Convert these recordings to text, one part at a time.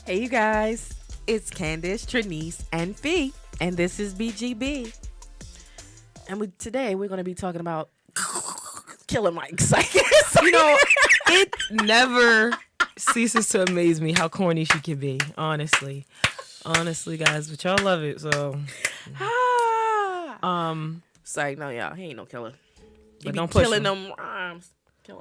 Hey, you guys. It's Candace, Trinice, and Fee, and this is BGB. And today we're going to be talking about Killer Mike's. You know, it never ceases to amaze me how corny she can be, honestly. Honestly, guys, but y'all love it, so. Sorry, no, y'all. He ain't no killer. He But be don't push killing him. them rhymes.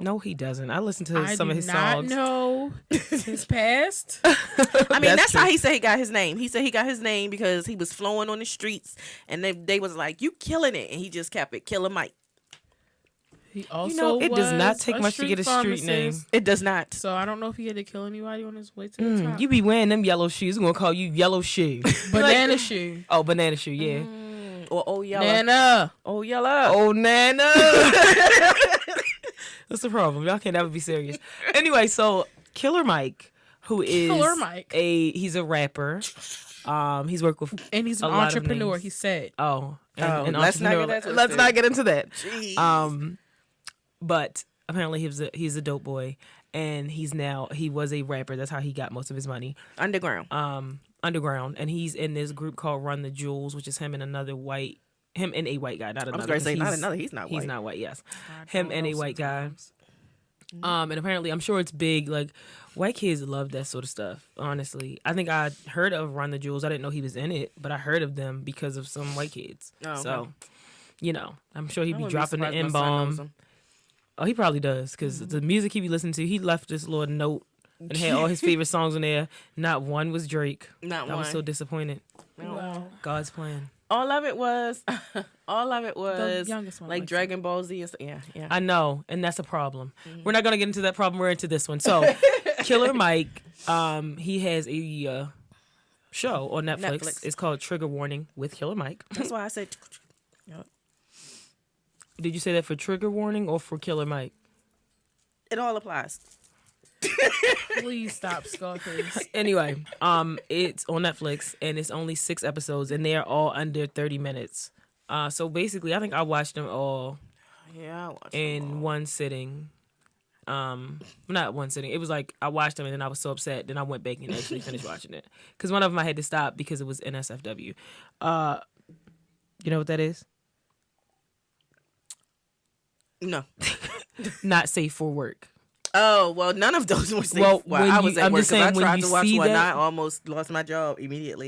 No, he doesn't. I listen to some of his songs. I know his past. I mean, that's true. how he said he got his name. He said he got his name because he was flowing on the streets, and they was like, "You killing it," and he just kept it, Killer Mike. He also You know, it does not was take a much to get a street pharmacist. name. It does not. So I don't know if he had to kill anybody on his way to the top. You be wearing them yellow shoes. We're going to call you Yellow Shoe. Banana shoe. Oh, Banana Shoe, yeah. Or oh yellow. Nana. Oh yellow. Oh, Nana. That's the problem. Y'all can't ever be serious. Anyway, so Killer Mike, who is Killer Mike. he's a rapper. He's worked with And he's an a lot of entrepreneur, names. he said. an let's not entrepreneur. get that twisted. Let's not get into that. Jeez. But apparently he's a dope boy, and he was a rapper. That's how he got most of his money. Underground. Underground, and he's in this group called Run the Jewels, which is him and a white guy, not another. I was going to say, not 'cause another. He's not white. He's not white, yes. I Him don't and know a white guy. sometimes. And apparently, I'm sure it's big. Like, white kids love that sort of stuff, honestly. I think I heard of Run the Jewels. I didn't know he was in it, but I heard of them because of some white kids. Oh, okay. So, I'm sure he'd I be wouldn't dropping the surprised my son knows N-bomb. him. Oh, he probably does, because the music he be listening to, he left this little note and had all his favorite songs on there. Not one was Drake. Not I one. was so disappointed. No. Wow. God's plan. All of it was The youngest one like likes Dragon Ball Z and stuff. Yeah. I know, and that's a problem. We're not gonna get into that problem. We're into this one. So, Killer Mike, he has a show on Netflix. It's called Trigger Warning with Killer Mike. That's why I said. Did you say that for Trigger Warning or for Killer Mike? It all applies. Please stop, Scarface. Anyway, it's on Netflix and it's only 6 episodes and they are all under 30 minutes. So basically, I think I watched them all Yeah, I watched in one sitting. Not one sitting. It was like I watched them and then I was so upset. Then I went back and actually finished watching it because one of them I had to stop because it was NSFW. You know what that is? No. Not safe for work. Oh, well, none of those were safe. Well, Well, when I you- was at I'm work just because I saying when tried you to watch see one and I that- almost lost my job immediately.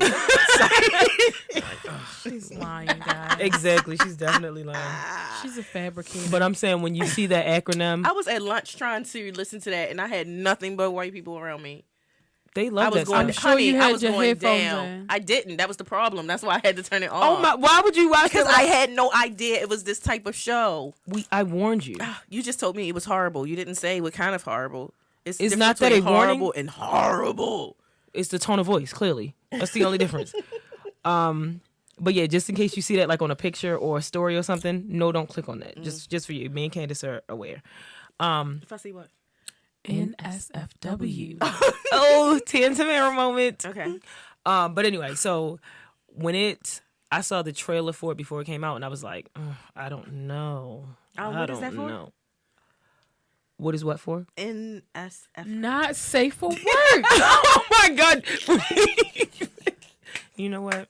She's lying, guys. Exactly. She's definitely lying. She's a fabricator. But I'm saying when you see that acronym, I was at lunch trying to listen to that, and I had nothing but white people around me. they I love was that going, I'm stuff. sure honey, you I had was your going headphones down. in. I didn't. That was the problem. That's why I had to turn it off. Oh my! Why would you watch Because that? I had no idea it was this type of show. I warned you. You just told me it was horrible. You didn't say what kind of horrible. It's It's different not that between a warning? horrible and horrible. It's the tone of voice. Clearly, that's the only difference. But yeah, just in case you see that like on a picture or a story or something, no, don't click on that. Just for you. Me and Candace are aware. If I see what? NSFW. Oh, Tan Tamara moment. Okay. But anyway, so I saw the trailer for it before it came out, and I was like, I don't know. What is that for? know. What is what for? NSF. Not safe for work. Oh my God! You know what?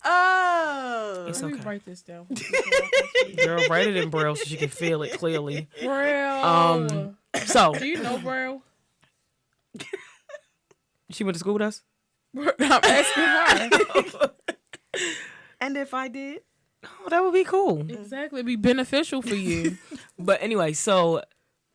Oh. It's Let me okay. write this down. Girl, write it in Braille so she can feel it clearly. Braille. So Do you know Braille? she went to school with us. I'm asking her. And if I did? Oh, that would be cool. Exactly. It'd be beneficial for you. But anyway, so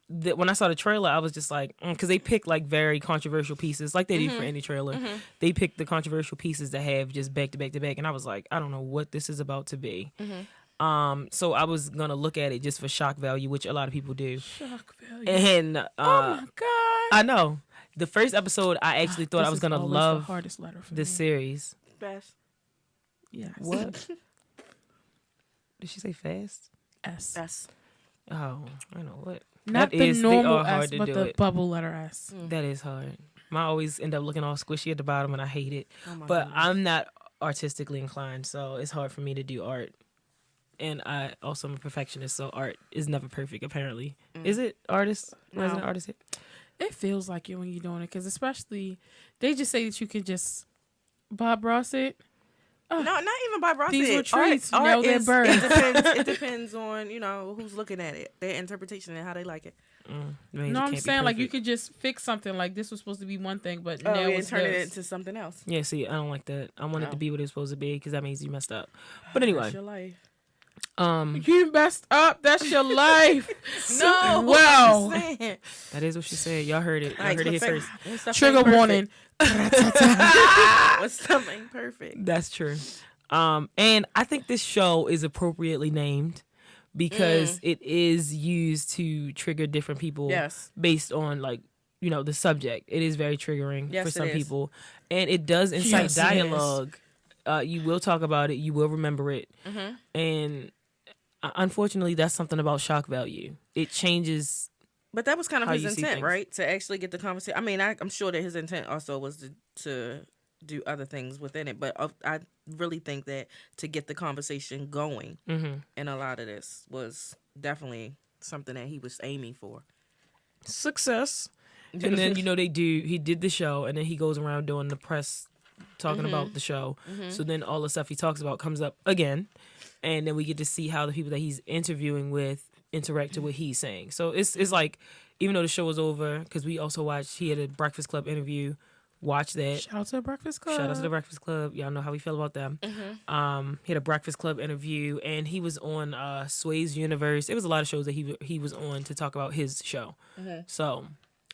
when I saw the trailer, I was just like, because they pick like very controversial pieces, like they do for any trailer. They pick the controversial pieces that have just back to back to back, and I was like, I don't know what this is about to be. So I was gonna look at it just for shock value, which a lot of people do. Shock value. And Oh my God. I know the first episode, I actually thought This I was is gonna always the love hardest letter for this me. series. Best. Yes. What? Did she say fast? S. Best. Oh, I know what. Not That the is- they normal are hard S, to but do the it. bubble letter S. That is hard. I always end up looking all squishy at the bottom, and I hate it. Oh my But goodness. I'm not artistically inclined, so it's hard for me to do art. And I also am a perfectionist, so art is never perfect. Apparently, is it artist? No. Wasn't it artist? It feels like it when you're doing it, because especially they just say that you can just Bob Ross it. No, not even Bob Ross. These said. were treats. Art Now they're is, birds. it depends on who's looking at it, their interpretation and how they like it. No, I'm saying like you could just fix something like this was supposed to be one thing, but now it's turn it this. into something else. Yeah, see, I don't like that. I want it to be what it's supposed to be because that means you messed up. But anyway, That's your life. You messed up. That's your life. No, Wow. I'm just saying. that is what she said. Y'all heard it. Y'all Like, heard it here perfect. first. Stuff Trigger ain't perfect. warning. What stuff ain't perfect? That's true. And I think this show is appropriately named because it is used to trigger different people. Yes. Based on the subject. It is very triggering Yes, for it some is. people, and it does incite Yes, it is. dialogue. You will talk about it. You will remember it, and unfortunately, that's something about shock value. It changes. But that was kind of How his you see intent, things. right? To actually get the conversation. I mean, I'm sure that his intent also was to do other things within it. But I really think that to get the conversation going in a lot of this was definitely something that he was aiming for. Success. And then he did the show, and then he goes around doing the press talking about the show. So then all the stuff he talks about comes up again, and then we get to see how the people that he's interviewing with interact to what he's saying. So it's like, even though the show was over, because we also watched, he had a Breakfast Club interview. Watch that. Shout out to the Breakfast Club. Shout out to the Breakfast Club. Y'all know how we feel about them. He had a Breakfast Club interview, and he was on Sway's Universe. It was a lot of shows that he was on to talk about his show. So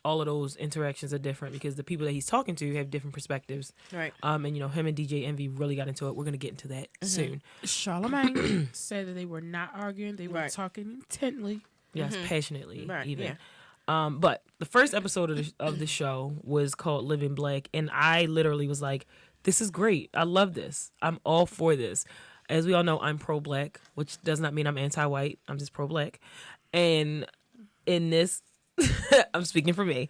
all of those interactions are different because the people that he's talking to have different perspectives. Right. And him and DJ Envy really got into it. We're gonna get into that soon. Charlamagne said that they were not arguing. They were Right. talking intently. Yes, passionately, Right, even. yeah. But the first episode of the show was called Living Black, and I literally was like, "This is great. I love this. I'm all for this." As we all know, I'm pro-black, which does not mean I'm anti-white. I'm just pro-black. And in this, I'm speaking for me.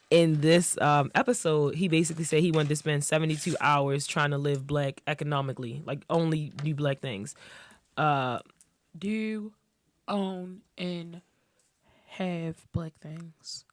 In this episode, he basically said he wanted to spend 72 hours trying to live black economically, like only do black things. Do, own, and have black things.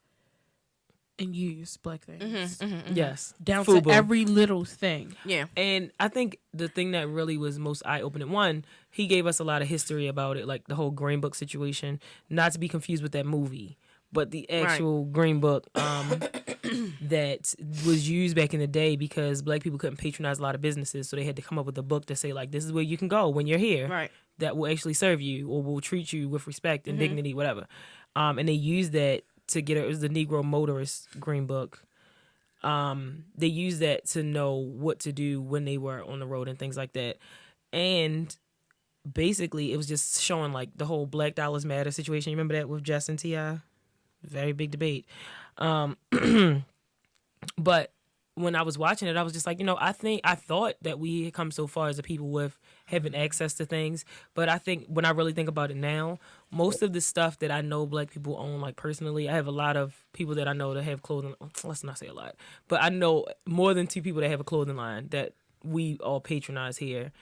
And use black things. Yes, Down FUBU. to every little thing. Yeah. And I think the thing that really was most eye-opening, one, he gave us a lot of history about it, like the whole Green Book situation, not to be confused with that movie, but the actual Green Book that was used back in the day because black people couldn't patronize a lot of businesses, so they had to come up with a book to say, like, this is where you can go when you're here. Right. That will actually serve you or will treat you with respect and dignity, whatever. And they used that to get it was the Negro Motorist Green Book. They used that to know what to do when they were on the road and things like that. And basically, it was just showing like the whole Black Dollars Matter situation. You remember that with Jess and T.I.? Very big debate. But when I was watching it, I was just like, I thought that we had come so far as a people with having access to things. But I think when I really think about it now, most of the stuff that I know black people own, like personally, I have a lot of people that I know that have clothing. Let's not say a lot, but I know more than 2 people that have a clothing line that we all patronize here.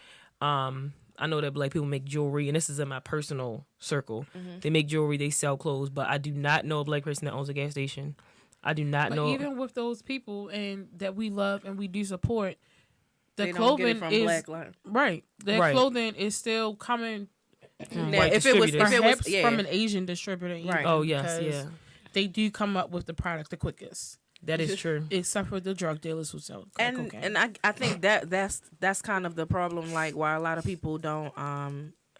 I know that black people make jewelry, and this is in my personal circle. They make jewelry, they sell clothes, but I do not know a black person that owns a gas station. I do not But know. even with those people and that we love and we do support, the They don't clothing get it from is Black Line. right. Their Right. clothing is still coming Now, white if it was perhaps yeah. from an Asian distributor. even, Right. Oh, yes, because yeah. They do come up with the product the quickest, That is true. except for the drug dealers who sell crack and cocaine. I think that's kind of the problem, like why a lot of people don't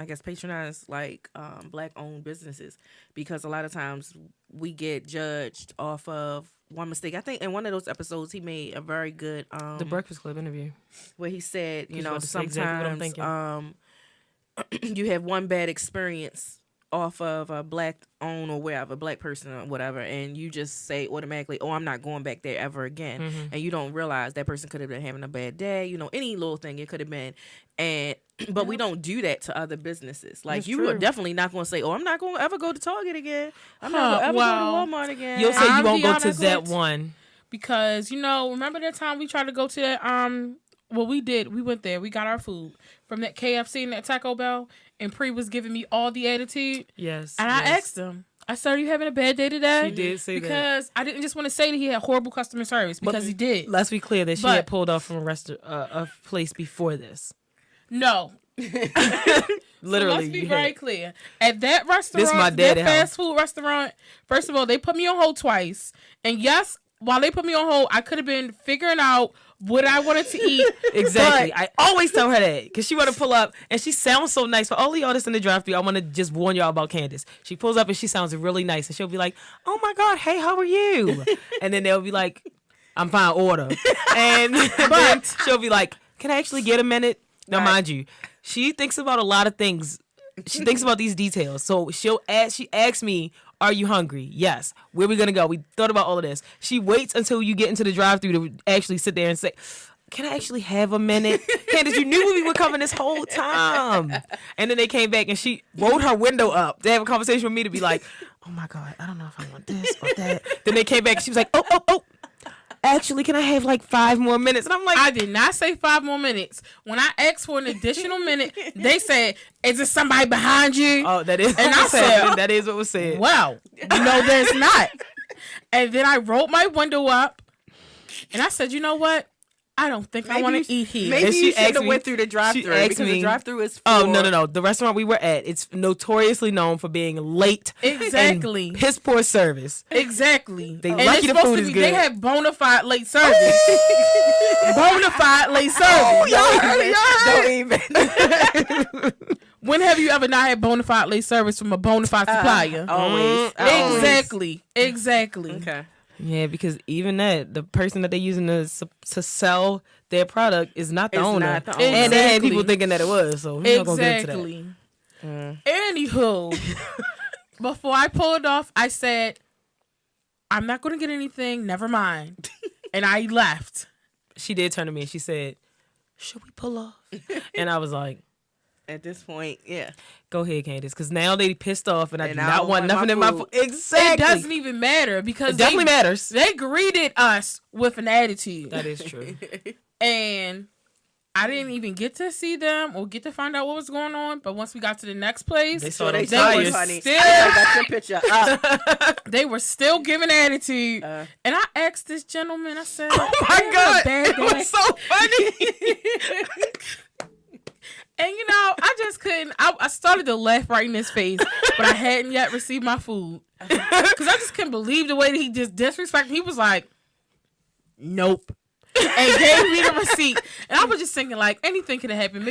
I guess patronize like black owned businesses, because a lot of times we get judged off of one mistake. I think in one of those episodes he made a very good The Breakfast Club interview. where he said, He's about to say exactly what I'm sometimes you have one bad experience off of a black owned or wherever, black person or whatever, and you just say automatically, oh, I'm not going back there ever again. And you don't realize that person could have been having a bad day, any little thing it could have been. And but we don't do that to other businesses. Like, That's you are true. definitely not going to say, oh, I'm not going to ever go to Target again. I'm not going to ever well, go to Walmart again. You'll say you I'm won't the go to that opposite. one. Because remember that time we tried to go to that well, we did. We went there. We got our food from that KFC and that Taco Bell, and Pre was giving me all the attitude. Yes. And I yes. asked him. I said, are you having a bad day today? She did say that. Because I didn't just want to say that he had horrible customer service, because he did. Let's be clear that she had pulled off from a place before this. No. Literally. So let's be very clear. At that restaurant, This is my daddy that fast food restaurant, first of all, they put me on hold twice. And yes, while they put me on hold, I could have been figuring out what I wanted to eat. Exactly. I always tell her that because she want to pull up and she sounds so nice. For all of y'all that's in the drive-thru, I want to just warn y'all about Candace. She pulls up and she sounds really nice, and she'll be like, "Oh my God, hey, how are you?" And then they'll be like, "I'm fine, order." And then she'll be like, "Can I actually get a minute?" Now, mind you, she thinks about a lot of things. She thinks about these details. So she asks me, "Are you hungry?" Yes. Where we gonna go? We thought about all of this. She waits until you get into the drive-thru to actually sit there and say, "Can I actually have a minute?" Candace, you knew we were coming this whole time. And then they came back and she rolled her window up to have a conversation with me to be like, "Oh my God, I don't know if I want this or that." Then they came back and she was like, "Oh. Actually, can I have like 5 more minutes?" And I'm like, I did not say 5 more minutes. When I asked for an additional minute, they said, "Is there somebody behind you?" "Oh, that is." And I said, "That is what was said." "Well, no, there's not." And then I rolled my window up, and I said, "You know what? I don't think I want to eat here." Maybe And you she should have asked me- went through the drive-thru she asked because me- the drive-thru is for... Oh, no. The restaurant we were at, it's notoriously known for being late. Exactly. And piss poor service. Exactly. They And lucky it's the supposed food to is be, good. They have bona fide late service. Bona fide late service. Don't even. When have you ever not had bona fide late service from a bona fide supplier? Always. Exactly. Okay. Yeah, because even that, the person that they're using to sell their product is not the It's owner. not the owner. And they had Exactly. people thinking that it was, so we're not going to get into that. Exactly. Anywho, before I pulled off, I said, "I'm not going to get anything. Never mind." And I left. She did turn to me and she said, "Should we pull off?" And I was like, At this point, yeah. "Go ahead, Candace," because now they pissed off and I do And I not don't want want nothing my in my food. food. Exactly. It doesn't even matter because It definitely matters. They greeted us with an attitude. That is true. And I didn't even get to see them or get to find out what was going on. But once we got to the next place, They saw They them told were you, tires. honey. still- I got your picture up. they were still giving attitude. And I asked this gentleman, I said, Oh my God. It day?" was so funny. And you know, I just couldn't. I started to laugh right in his face, but I hadn't yet received my food because I just couldn't believe the way that he just disrespected. He was like, "Nope," and gave me the receipt. And I was just thinking, like, anything could have happened.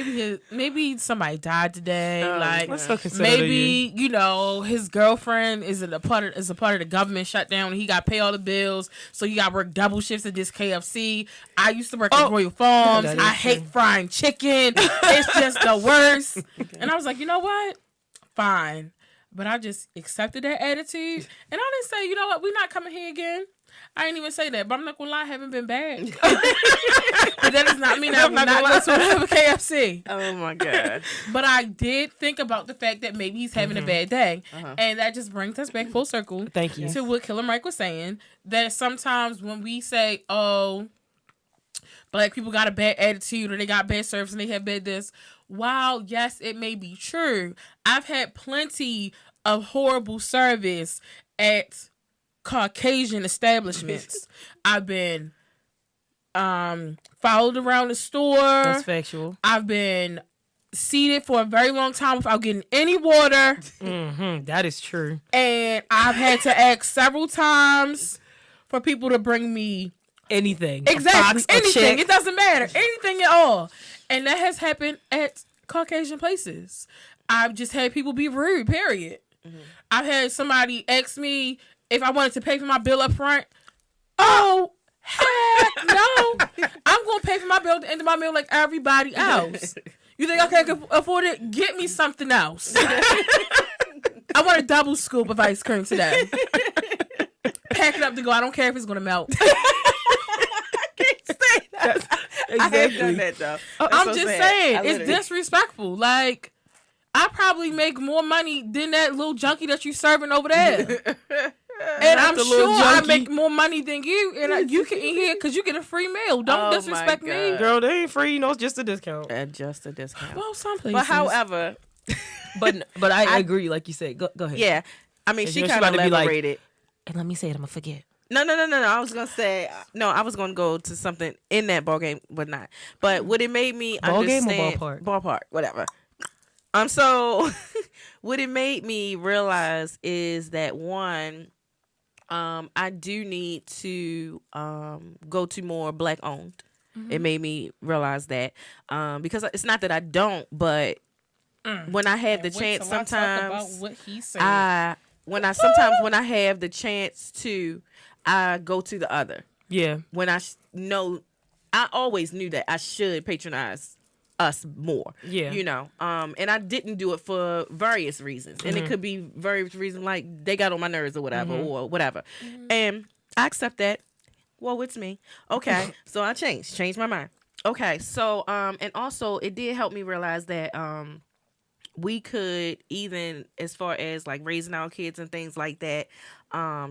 Maybe somebody died today. Like, What's so considerate of maybe you know his girlfriend is a part of the government shutdown, and he got to pay all the bills, so he got to work double shifts at this KFC. I used to work at Royal Farms. that is I hate frying chicken. It's just the worst. And I was like, you know what? Fine. But I just accepted that attitude, and I didn't say, you know what, we're not coming here again. I didn't even say that, but I'm not gonna lie, I haven't been bad. But that does not mean I'm not going to have a KFC. Oh my God. But I did think about the fact that maybe he's having a bad day, and that just brings us back full circle. Thank you. To what Killer Mike was saying, that sometimes when we say, "Oh, black people got a bad attitude or they got bad service and they have bad this," while yes, it may be true, I've had plenty of horrible service at Caucasian establishments. I've been followed around the store. That's factual. I've been seated for a very long time without getting any water. That is true. And I've had to ask several times for people to bring me Anything. exactly A box, a anything. check. It doesn't matter. Anything at all. And that has happened at Caucasian places. I've just had people be rude, period. I've had somebody ask me if I wanted to pay for my bill up front. Oh, heck no. I'm going to pay for my bill at the end of my meal like everybody else. You think I can afford it? Get me something else. I want a double scoop of ice cream today. Pack it up to go. I don't care if it's going to melt. I have done that though. I'm so just sad. saying, I it's literally- disrespectful. Like, I probably make more money than that little junkie that you serving over there. And I'm the little sure I junkie. make more money than you, and you can eat here because you get a free meal. Don't Oh my disrespect me. God. Girl, they ain't free. No, it's just a discount. Just a discount. Well, some places. But however, But I agree, like you said. Go ahead. yeah, I mean, And she you know, kind of about to be like, elaborated. and let me say it, I'm gonna forget. No. I was gonna say no. I was gonna go to something in that ball game, but not. But what it made me Ball game or understand, ballpark? ballpark, whatever. So what it made me realize is that one, I do need to go to more black owned. It made me realize that because it's not that I don't, but when I have the chance, sometimes about what he said. when I have the chance to, I go to the other. Yeah. When I know, I always knew that I should patronize us more. Yeah. You know, and I didn't do it for various reasons. And it could be various reasons like they got on my nerves or whatever or whatever. And I accept that. Well, it's me. Okay. So I changed my mind. Okay. So, and also it did help me realize that, we could, even as far as like raising our kids and things like that,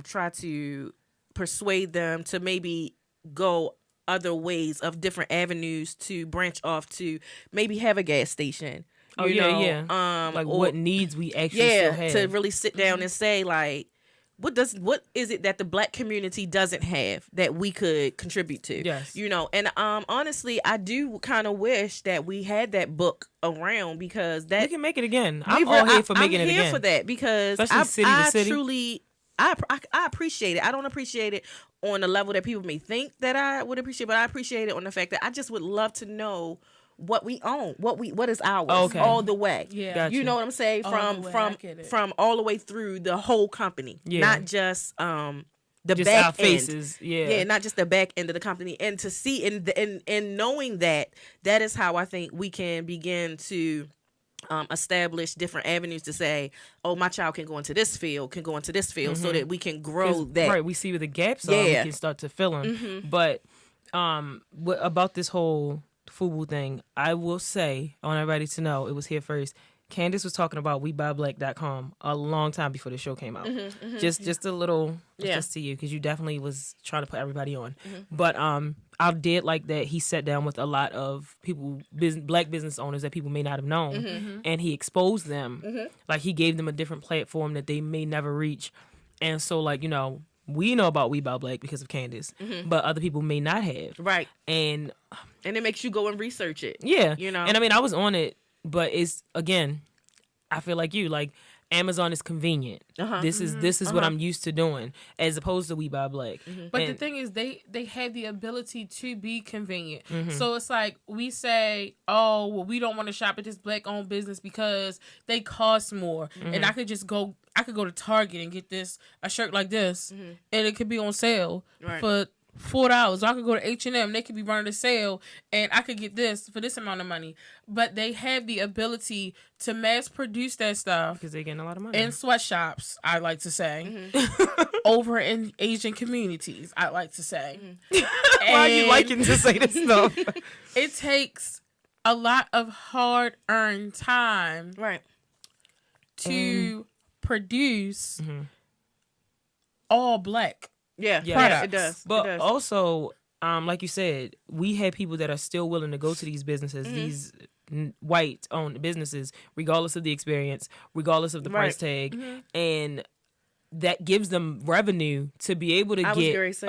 try to persuade them to maybe go other ways of different avenues to branch off to maybe have a gas station. You know? Yeah. Like what needs we actually still have. To really sit down and say like, what is it that the black community doesn't have that we could contribute to? Yes. You know, and honestly, I do kind of wish that we had that book around because that we can make it again. I'm all here for making it again. I'm here for that because Especially I city to city. truly I appreciate it. I don't appreciate it on the level that people may think that I would appreciate, but I appreciate it on the fact that I just would love to know what we own, what is ours, all the way. Yeah, Gotcha. You know what I'm saying? From all the way through the whole company, not just the just back our faces. end. Yeah, not just the back end of the company, and to see and knowing that is how I think we can begin to establish different avenues to say, oh, my child can go into this field, so that we can grow that. Right, we see where the gaps are, we can start to fill them. But about this whole FUBU thing, I will say, I want everybody to know, it was here first. Candace was talking about WeBuyBlack.com a long time before the show came out. Just a little, just to you, because you definitely was trying to put everybody on. But I did like that he sat down with a lot of people, black business owners that people may not have known, and he exposed them. Like he gave them a different platform that they may never reach. And so, like, you know, we know about We Buy Black because of Candace, but other people may not have. Right. And it makes you go and research it. Yeah. You know? And I mean, I was on it, but it's, again, I feel like you, like, Amazon is convenient. This is what I'm used to doing, as opposed to We Buy Black. But the thing is, they have the ability to be convenient. So it's like we say, oh, well, we don't want to shop at this black-owned business because they cost more, and I could go to Target and get a shirt like this, and it could be on sale for $4. Or I could go to H&M, they could be running a sale, and I could get this for this amount of money. But they have the ability to mass produce that stuff because they're getting a lot of money in sweatshops, I like to say, over in Asian communities, I like to say. Why are you liking to say this stuff? It takes a lot of hard-earned time, to produce all black. Yeah, it does. But also, like you said, we have people that are still willing to go to these businesses, these white-owned businesses, regardless of the experience, regardless of the price tag, and that gives them revenue to be able to get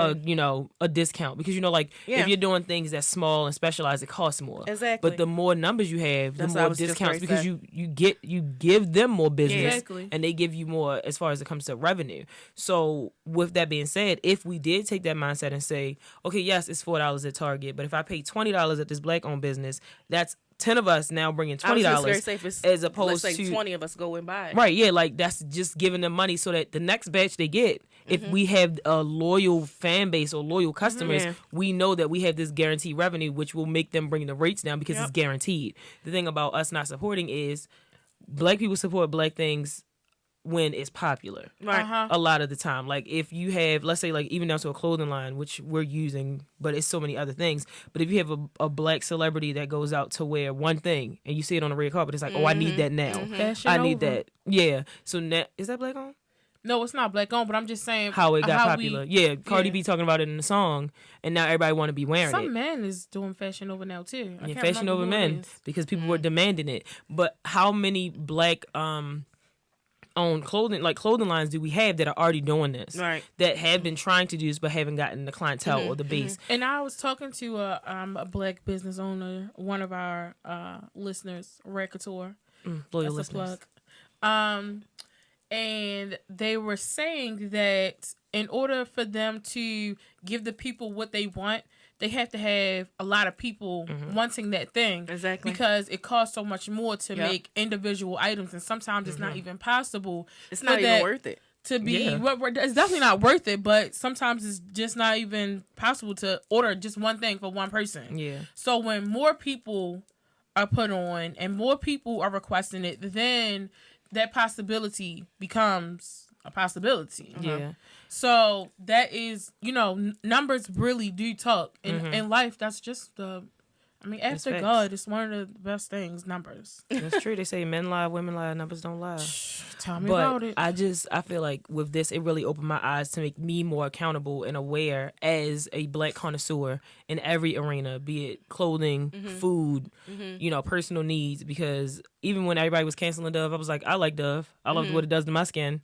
a discount, because like if you're doing things that's small and specialized, it costs more. Exactly. But the more numbers you have, the more discounts, because you give them more business, and they give you more as far as it comes to revenue. So with that being said, if we did take that mindset and say, okay, yes, it's $4 at Target, but if I pay $20 at this black-owned business, that's 10 of us now bringing $20 as opposed to 20 of us go and buy it. Right, yeah, like that's just giving them money so that the next batch they get, if we have a loyal fan base or loyal customers, we know that we have this guaranteed revenue, which will make them bring the rates down because it's guaranteed. The thing about us not supporting is black people support black things when it's popular. Right. A lot of the time. Like if you have, let's say, like even down to a clothing line, which we're using, but it's so many other things. But if you have a black celebrity that goes out to wear one thing and you see it on the red carpet, it's like, oh, I need that now. I need that. Yeah. So now, is that black owned? No, it's not black owned, but I'm just saying how it got popular. Cardi B talking about it in the song, and now everybody want to be wearing it. Some man is doing Fashion Nova now too. Fashion Nova men, because people were demanding it. But how many black owned clothing lines do we have that are already doing this? Right. That have been trying to do this but haven't gotten the clientele or the base. And I was talking to a black business owner, one of our listeners, Racketeur. Loyal That's listeners. a plug. And they were saying that in order for them to give the people what they want, they have to have a lot of people wanting that thing. Exactly. Because it costs so much more to make individual items, and sometimes it's not even possible. It's not even worth it. To be, it's definitely not worth it, but sometimes it's just not even possible to order just one thing for one person. Yeah. So when more people are put on and more people are requesting it, then that possibility becomes a possibility. Yeah. So that is, numbers really do talk. In life, that's just after God, it's one of the best things, numbers. That's true. They say men lie, women lie, numbers don't lie. Tell me about it. I feel like with this, it really opened my eyes to make me more accountable and aware as a black connoisseur in every arena, be it clothing, food, personal needs. Because even when everybody was canceling Dove, I was like, I like Dove. I love what it does to my skin.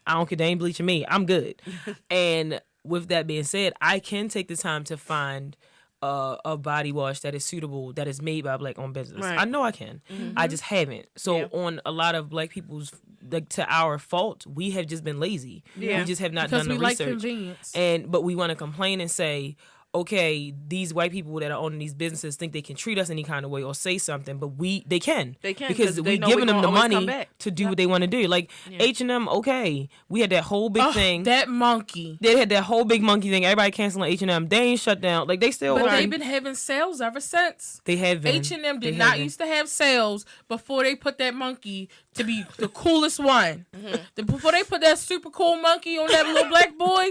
I don't care, they ain't bleaching me. I'm good. And with that being said, I can take the time to find a body wash that is suitable, that is made by a black owned business. Right. I know I can. I just haven't. So on a lot of black people's, to our fault, we have just been lazy. We just have not done the research. Like convenience. But we want to complain and say, okay, these white people that are owning these businesses think they can treat us any kind of way or say something, but they can because we've given them the money to do what they want to do. Like H&M, okay, we had that whole big thing. That monkey. They had that whole big monkey thing. Everybody canceling H&M. They ain't shut down. Like they still. But they've been having sales ever since. They have been. H&M did not used to have sales before they put that monkey to be the coolest one. Before they put that super cool monkey on that little black boy.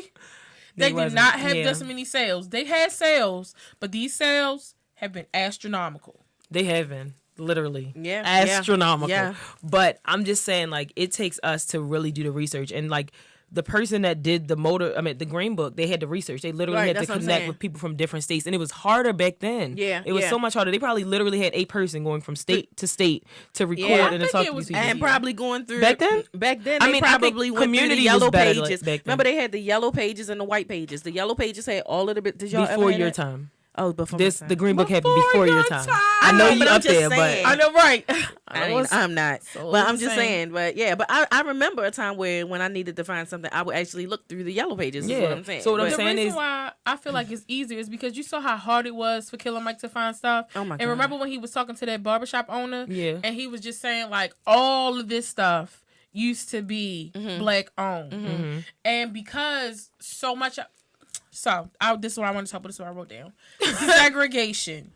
They did not have this many sales. They had sales, but these sales have been astronomical. They have been, literally. Yeah. Astronomical. Yeah. But I'm just saying, like, it takes us to really do the research. And, like, the person that did the Green Book, they had the research. They literally had to connect with people from different states. And it was harder back then. Yeah. It was so much harder. They probably literally had a person going from state to state to record and to talk to these people. And probably going through... Back then, they probably went through the yellow pages. Remember, they had the yellow pages and the white pages. The yellow pages had all of the... Did y'all before your time. Oh, before the Green Book happened before your time. I know you up there, but I know, right? I'm not, but I'm just saying. But yeah, but I remember a time when I needed to find something, I would actually look through the yellow pages. Yeah, is what I'm saying. So what I'm saying the is, reason why I feel like it's easier is because you saw how hard it was for Killer Mike to find stuff. Oh my God! And remember when he was talking to that barbershop owner? Yeah, and he was just saying like all of this stuff used to be black owned, and because so much. So, this is what I want to talk about. This is what I wrote down. Segregation.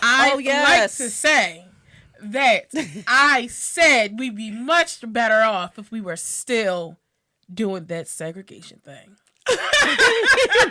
I like to say that I said we'd be much better off if we were still doing that segregation thing.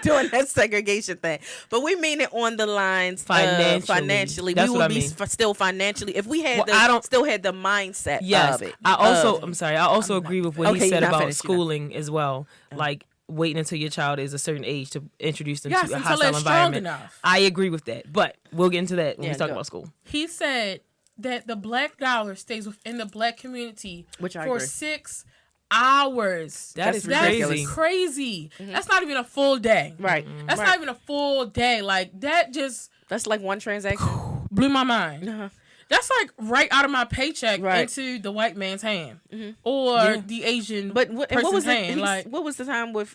Doing that segregation thing. But we mean it on the lines financially. That's we would be still financially if we had still had the mindset of it. I also agree with what he said about schooling as well. Like waiting until your child is a certain age to introduce them to a hostile environment. I agree with that, but we'll get into that when we talk about school. He said that the black dollar stays within the black community for 6 hours. That's crazy. Crazy. That's not even a full day. Right. That's not even a full day. Like that's like one transaction. Blew my mind. That's like right out of my paycheck into the white man's hand or the Asian person's hand. Like, what was the time with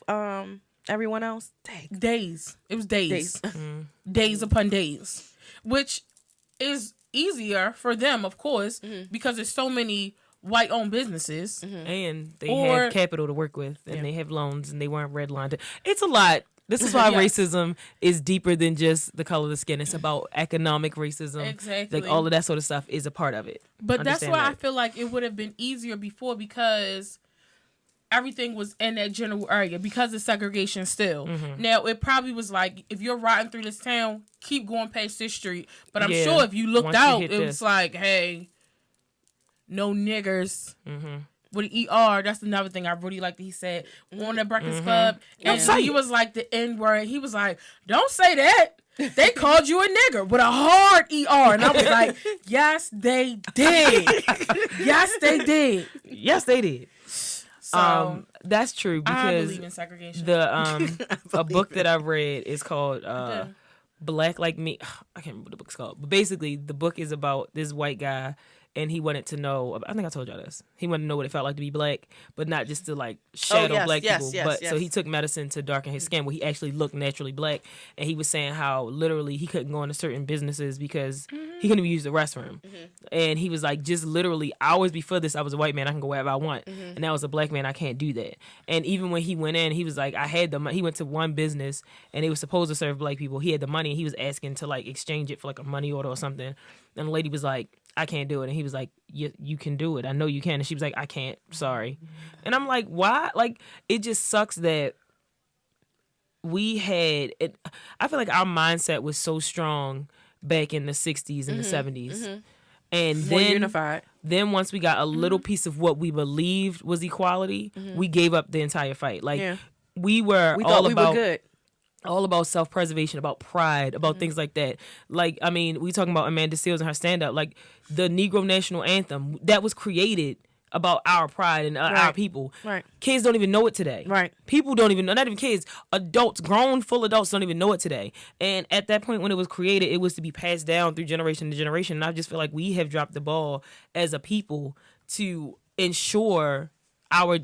everyone else? Days. It was days. Days upon days, which is easier for them, of course, because there's so many white-owned businesses, and they have capital to work with, and they have loans, and they weren't redlined. It's a lot. This is why racism is deeper than just the color of the skin. It's about economic racism. Exactly. Like all of that sort of stuff is a part of it. But that's why I feel like it would have been easier before because everything was in that general area because of segregation still. Now, it probably was like, if you're riding through this town, keep going past this street. But I'm sure if you looked out, it was like, hey, no niggers. with the ER, that's another thing I really like that he said on the Breakfast Club. And so he was like the N word. He was like, don't say that. They called you a nigger with a hard ER. And I was like, yes, they did. Yes, they did. Yes, they did. So that's true I because believe in segregation. a book that I read is called Black Like Me. I can't remember what the book's called, but basically the book is about this white guy, and he wanted to know. I think I told y'all this. He wanted to know what it felt like to be black, but not just to like shadow black people. So he took medicine to darken his skin, where he actually looked naturally black. And he was saying how literally he couldn't go into certain businesses because he couldn't even use the restroom. And he was like, just literally hours before this, I was a white man, I can go wherever I want, and now as a black man, I can't do that. And even when he went in, he was like, I had the money. He went to one business, and they were supposed to serve black people. He had the money, and he was asking to like exchange it for like a money order or something. And the lady was like, I can't do it. And he was like, you can do it. I know you can. And she was like, I can't. Sorry. And I'm like, why? Like, it just sucks that we had it. I feel like our mindset was so strong back in the 60s and the 70s. And More then unified. Then once we got a little piece of what we believed was equality, we gave up the entire fight. Like, we thought we were good. All about self-preservation, about pride, about things like that. Like, I mean, we talking about Amanda Seales and her stand-up. Like, the Negro National Anthem, that was created about our pride and our people. Right. Kids don't even know it today. Right. People don't even know, not even kids, adults, grown, full adults don't even know it today. And at that point when it was created, it was to be passed down through generation to generation. And I just feel like we have dropped the ball as a people to ensure our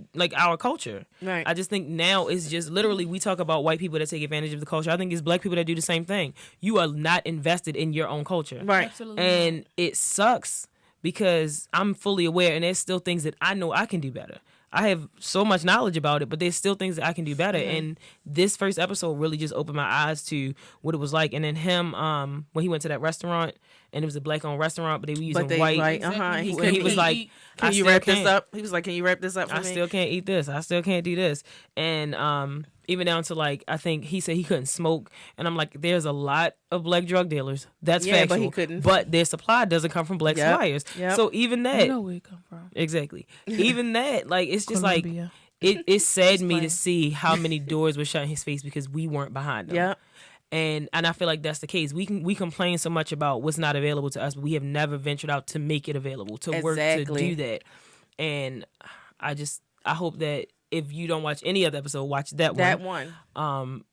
culture. Right. I just think now it's just literally, we talk about white people that take advantage of the culture. I think it's black people that do the same thing. You are not invested in your own culture. Right. Absolutely. And it sucks because I'm fully aware, and there's still things that I know I can do better. I have so much knowledge about it, but there's still things that I can do better. And this first episode really just opened my eyes to what it was like. And then him, when he went to that restaurant, and it was a black-owned restaurant, but they were using white. Right, He was like, can you wrap this up? He was like, can you wrap this up for me? I still can't eat this. I still can't do this. And even down to like, I think he said he couldn't smoke. And I'm like, there's a lot of black drug dealers. That's factual. But he couldn't. But their supply doesn't come from black suppliers. Yep. So even that. You know where it come from. Exactly. Even that, like, it's just Colombia. like, it saddened me to see how many doors were shut in his face because we weren't behind them. Yeah. And I feel like that's the case. We complain so much about what's not available to us, but we have never ventured out to make it available, to work to do that. And I hope that if you don't watch any other episode, watch that one.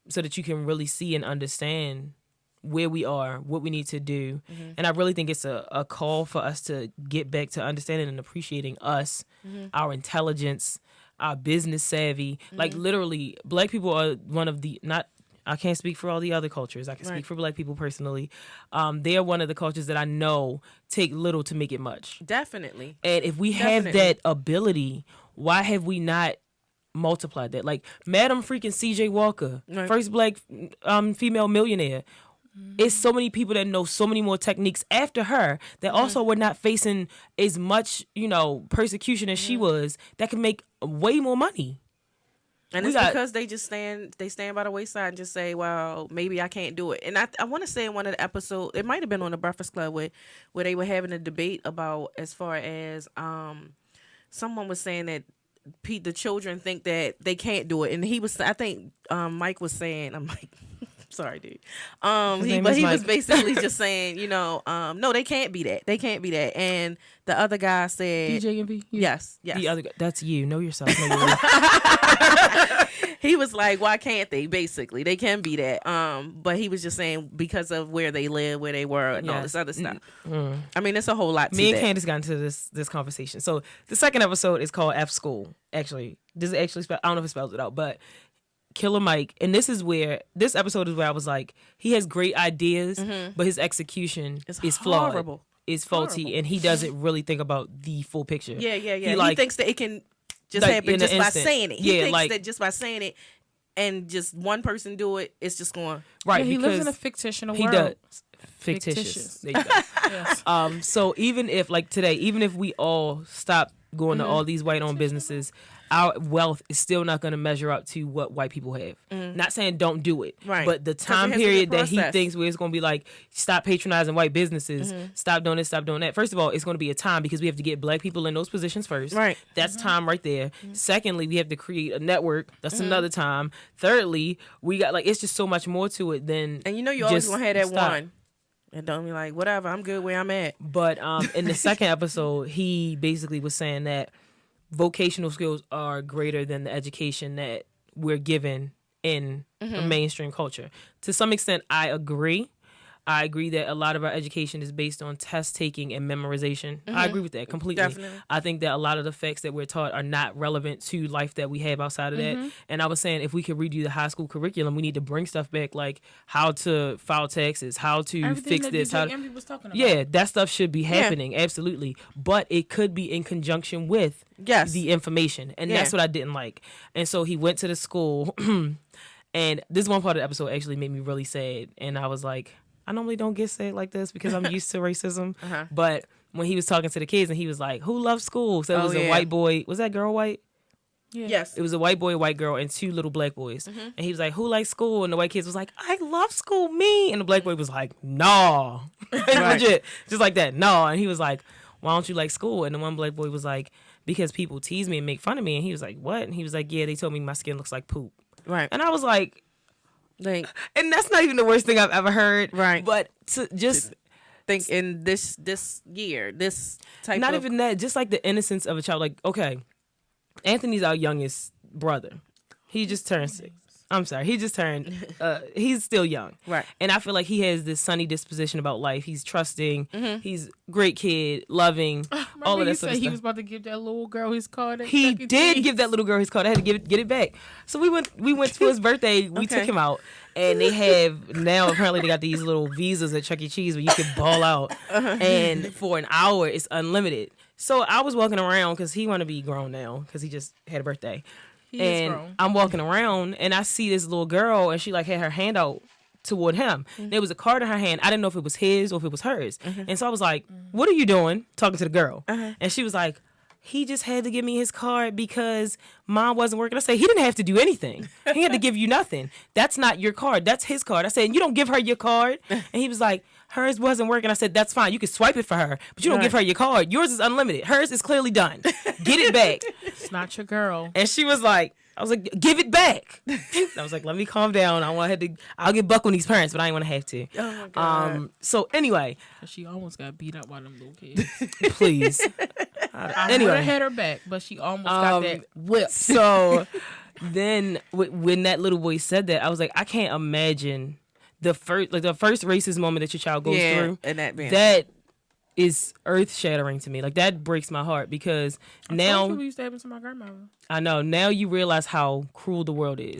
So that you can really see and understand where we are, what we need to do. And I really think it's a call for us to get back to understanding and appreciating us, our intelligence, our business savvy. Like, literally, black people are one of the, I can't speak for all the other cultures. I can speak for black people personally. They are one of the cultures that I know take little to make it much. Definitely. And if we have that ability, why have we not multiplied that? Like, Madam freaking C.J. Walker, first black female millionaire. It's so many people that know so many more techniques after her that also were not facing as much, persecution as she was, that can make way more money. And it's because they just stand by the wayside and just say, well, maybe I can't do it. And I want to say in one of the episodes, it might have been on the Breakfast Club where they were having a debate about, as far as someone was saying that the children think that they can't do it. And I think Mike was saying, I'm like, sorry, dude. He was basically just saying, no, they can't be that. They can't be that. And the other guy said, DJ and V. Yes. The other guy, that's you. Know yourself. Know your He was like, why can't they? Basically, they can be that. But he was just saying because of where they live, where they were, and all this other stuff. I mean, it's a whole lot to Me and Candace got into this conversation. So the second episode is called F School. Actually, does it actually spell? I don't know if it spells it out, but Killer Mike, and this episode is where I was like, he has great ideas, but his execution is flawed. Horrible. Is faulty, and he doesn't really think about the full picture. Yeah. He thinks that it can just happen just by saying it. He thinks that just by saying it and just one person do it, it's just going right. He lives in a fictional world. He does. Fictitious. There you go. Yes. So even if, like today, even if we all stop going to all these white-owned businesses, our wealth is still not going to measure up to what white people have. Not saying don't do it, Right. but the 'Cause time it has to be a period that he process. thinks where it's going to be like, stop patronizing white businesses, stop doing this, stop doing that. First of all, it's going to be a time because we have to get black people in those positions first. Right. That's time right there. Secondly, we have to create a network. That's another time. Thirdly, we got like, it's just so much more to it than And you know you always just gonna have that stop. one. And don't be like, whatever, I'm good where I'm at. But in the second episode, he basically was saying that vocational skills are greater than the education that we're given in a mainstream culture. To some extent, I agree. I agree that a lot of our education is based on test taking and memorization. I agree with that completely. Definitely. I think that a lot of the facts that we're taught are not relevant to life that we have outside of that. And I was saying if we could redo the high school curriculum, we need to bring stuff back like how to file taxes, how to Everything fix that this. DJ Envy was talking about. Yeah, that stuff should be happening, absolutely. But it could be in conjunction with Yes. the information. And that's what I didn't like. And so he went to the school, and this one part of the episode actually made me really sad. And I was like, I normally don't get sad like this because I'm used to racism. But when he was talking to the kids and he was like, who loves school? So it was a white boy. Was that girl white? Yeah. Yes. It was a white boy, white girl, and two little black boys. And he was like, who likes school? And the white kids was like, I love school, me. And the black boy was like, nah. Legit. Just like that, nah. And he was like, why don't you like school? And the one black boy was like, because people tease me and make fun of me. And he was like, what? And he was like, yeah, they told me my skin looks like poop. Right. And I was like, Like, and that's not even the worst thing I've ever heard. Right. But to just think in this year, this type not of... even that, just like the innocence of a child. Like, okay, Anthony's our youngest brother. He just turned 6. I'm sorry. He just turned, he's still young. Right. And I feel like he has this sunny disposition about life. He's trusting. He's a great kid, loving, all of that sort of He stuff. was about to give that little girl his card. He did give that little girl his card. I had to get it back. So we went for his birthday. We took him out. And they have, now apparently they got these little visas at Chuck E. Cheese where you can ball out. And for an hour, it's unlimited. So I was walking around because he want to be grown now because he just had a birthday. He is And grown. I'm walking around and I see this little girl and she like had her hand out toward him. There was a card in her hand. I didn't know if it was his or if it was hers. And so I was like, what are you doing? Talking to the girl. And she was like, he just had to give me his card because mom wasn't working. I said, he didn't have to do anything. He had to give you nothing. That's not your card. That's his card. I said, you don't give her your card. And he was like, hers wasn't working. I said, that's fine. You can swipe it for her, but you don't give her your card. Yours is unlimited. Hers is clearly done. Get it back. It's not your girl. And she was like, I was like, give it back. I was like, let me calm down. I'll get buck on these parents, but I ain't want to have to. Oh my God. So anyway, She almost got beat up by them little kids. please. I would Anyway. have had her back, but she almost got that whip. So then when that little boy said that, I was like, I can't imagine the first racist moment that your child goes through. And That is earth shattering to me. Like that breaks my heart because now People used to happen to my grandmother. I know now you realize how cruel the world is.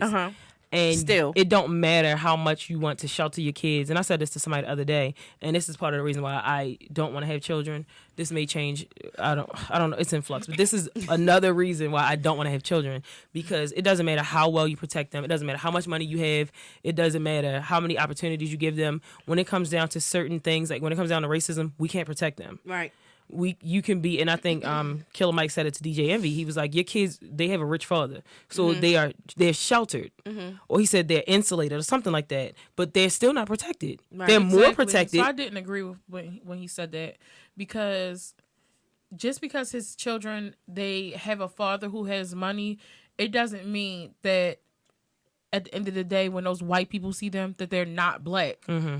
And Still. it don't matter how much you want to shelter your kids. And I said this to somebody the other day, and this is part of the reason why I don't want to have children. This may change. I don't know. It's in flux, but this is another reason why I don't want to have children, because it doesn't matter how well you protect them. It doesn't matter how much money you have. It doesn't matter how many opportunities you give them. When it comes down to certain things, like when it comes down to racism, we can't protect them. Right. You can be, and I think Killer Mike said it to DJ Envy. He was like, your kids, they have a rich father, so they're sheltered, or he said they're insulated or something like that, but they're still not protected. Right. They're more Exactly. protected. So I didn't agree with when he said that, because just because his children, they have a father who has money, it doesn't mean that at the end of the day, when those white people see them, that they're not black.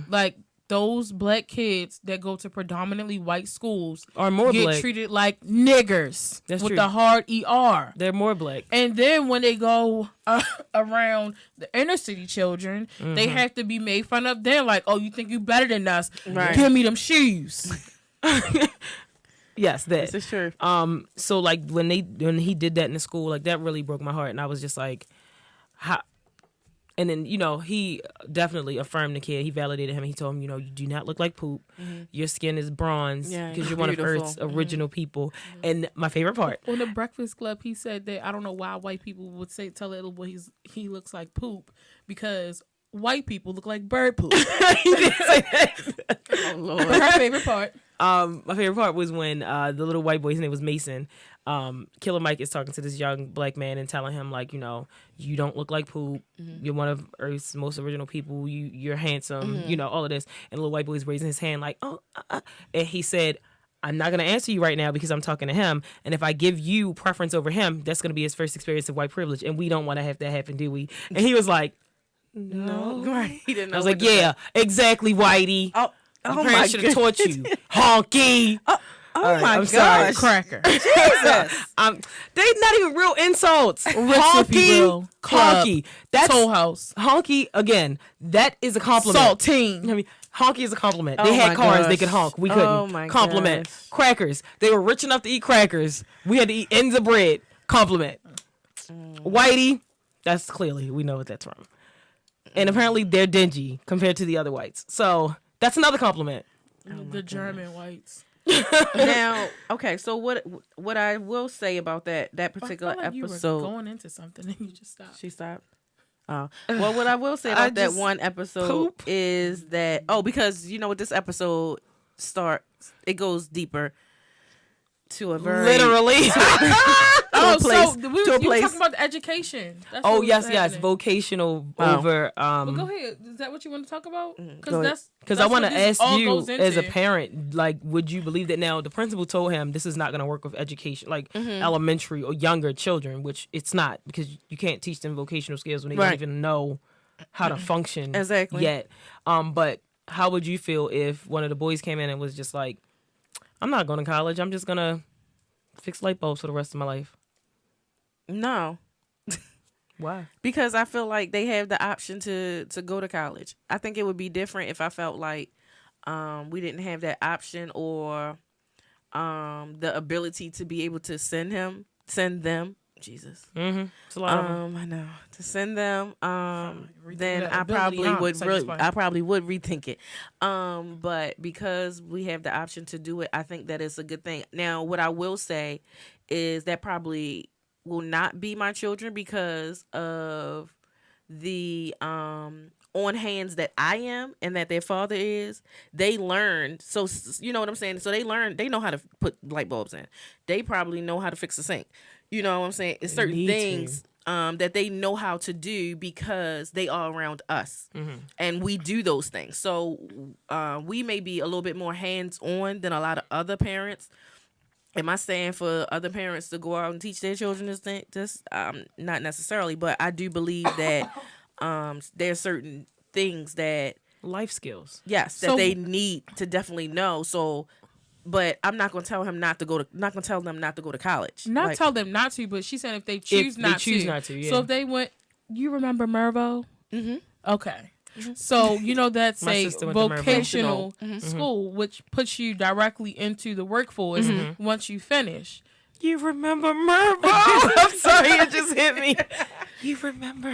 Like, those black kids that go to predominantly white schools Are more get black. treated like niggers. That's with true. the hard ER. They're more black. And then when they go around the inner city children, they have to be made fun of. They're like, oh, you think you better than us? Right. Give me them shoes. Yes, that. This is true. So like when he did that in the school, like that really broke my heart, and I was just like, how. And then, he definitely affirmed the kid. He validated him. He told him, you do not look like poop. Your skin is bronze Yeah, because you're you're one of beautiful. Earth's original people. And my favorite part. On the Breakfast Club, he said that I don't know why white people would tell little boy he looks like poop, because white people look like bird poop. He didn't say that. Oh Lord. But her favorite part. My favorite part was when the little white boy, his name was Mason. Killer Mike is talking to this young black man and telling him, like, you don't look like poop. You're one of Earth's most original people. You're handsome. All of this. And the little white boy is raising his hand like, and he said, I'm not going to answer you right now because I'm talking to him. And if I give you preference over him, that's going to be his first experience of white privilege. And we don't want to have that happen, do we? And he was like, no. Right. He didn't know. I was like, yeah, exactly, Whitey. Oh Your parents should have taught you. Honky. Oh my I'm gosh. sorry. Cracker. Jesus. They not even real insults. Ritz, if you Honky. will. Club. Honky. That's Toll House. honky again. That is a compliment. Saltine. I mean, honky is a compliment. Oh they had my cars, gosh. they could honk. We couldn't. Oh my compliment. gosh. Crackers. They were rich enough to eat crackers. We had to eat ends of bread. Compliment. Whitey. That's clearly, we know what that's from. And apparently they're dingy compared to the other whites. So that's another compliment. The German whites. Now, okay, so what I will say about that particular I felt like episode. You were going into something and you just stopped. She stopped. Oh. Well, what I will say about that one episode is that because with this episode starts, it goes deeper to a very Literally. Oh, place, so you were talking about the education. That's Oh what yes, was yes, happening. vocational Oh. over. Well, go ahead. Is that what you want to talk about? Go ahead. Because I want to ask you, goes as a into. parent, like, would you believe that now the principal told him this is not going to work with education, like elementary or younger children, which it's not because you can't teach them vocational skills when they don't Right. even know how to function Exactly. yet. But how would you feel if one of the boys came in and was just like, I'm not going to college. I'm just going to fix light bulbs for the rest of my life. No, Why? because I feel like they have the option to go to college. I think it would be different if I felt like we didn't have that option or the ability to be able to send them. Jesus. Mm-hmm. It's a lot of them. I know, to send them. Then that I ability, probably huh? would It's like it's fine. I probably would rethink it. But because we have the option to do it, I think that it's a good thing. Now, what I will say is that probably will not be my children because of the on hands that I am and that their father is. They learned, so you know what I'm saying. So they know how to put light bulbs in. They probably know how to fix a sink. You know what I'm saying? It's certain need things that they know how to do because they are around us, and we do those things. So we may be a little bit more hands on than a lot of other parents. Am I saying for other parents to go out and teach their children this thing? Just not necessarily, but I do believe that there are certain things that Life skills. that So- they need to definitely know. So, but I'm not gonna tell him not to go to. Not gonna tell them not to go to college. Not Like, tell them not to, but she said if they choose they not choose to. not to, yeah. So if they went, you remember Mervo? Mm-hmm. Okay. So that's My a sister went to Mervo. vocational school, which puts you directly into the workforce once you finish. You remember Mervo? I'm sorry, it just hit me. You remember?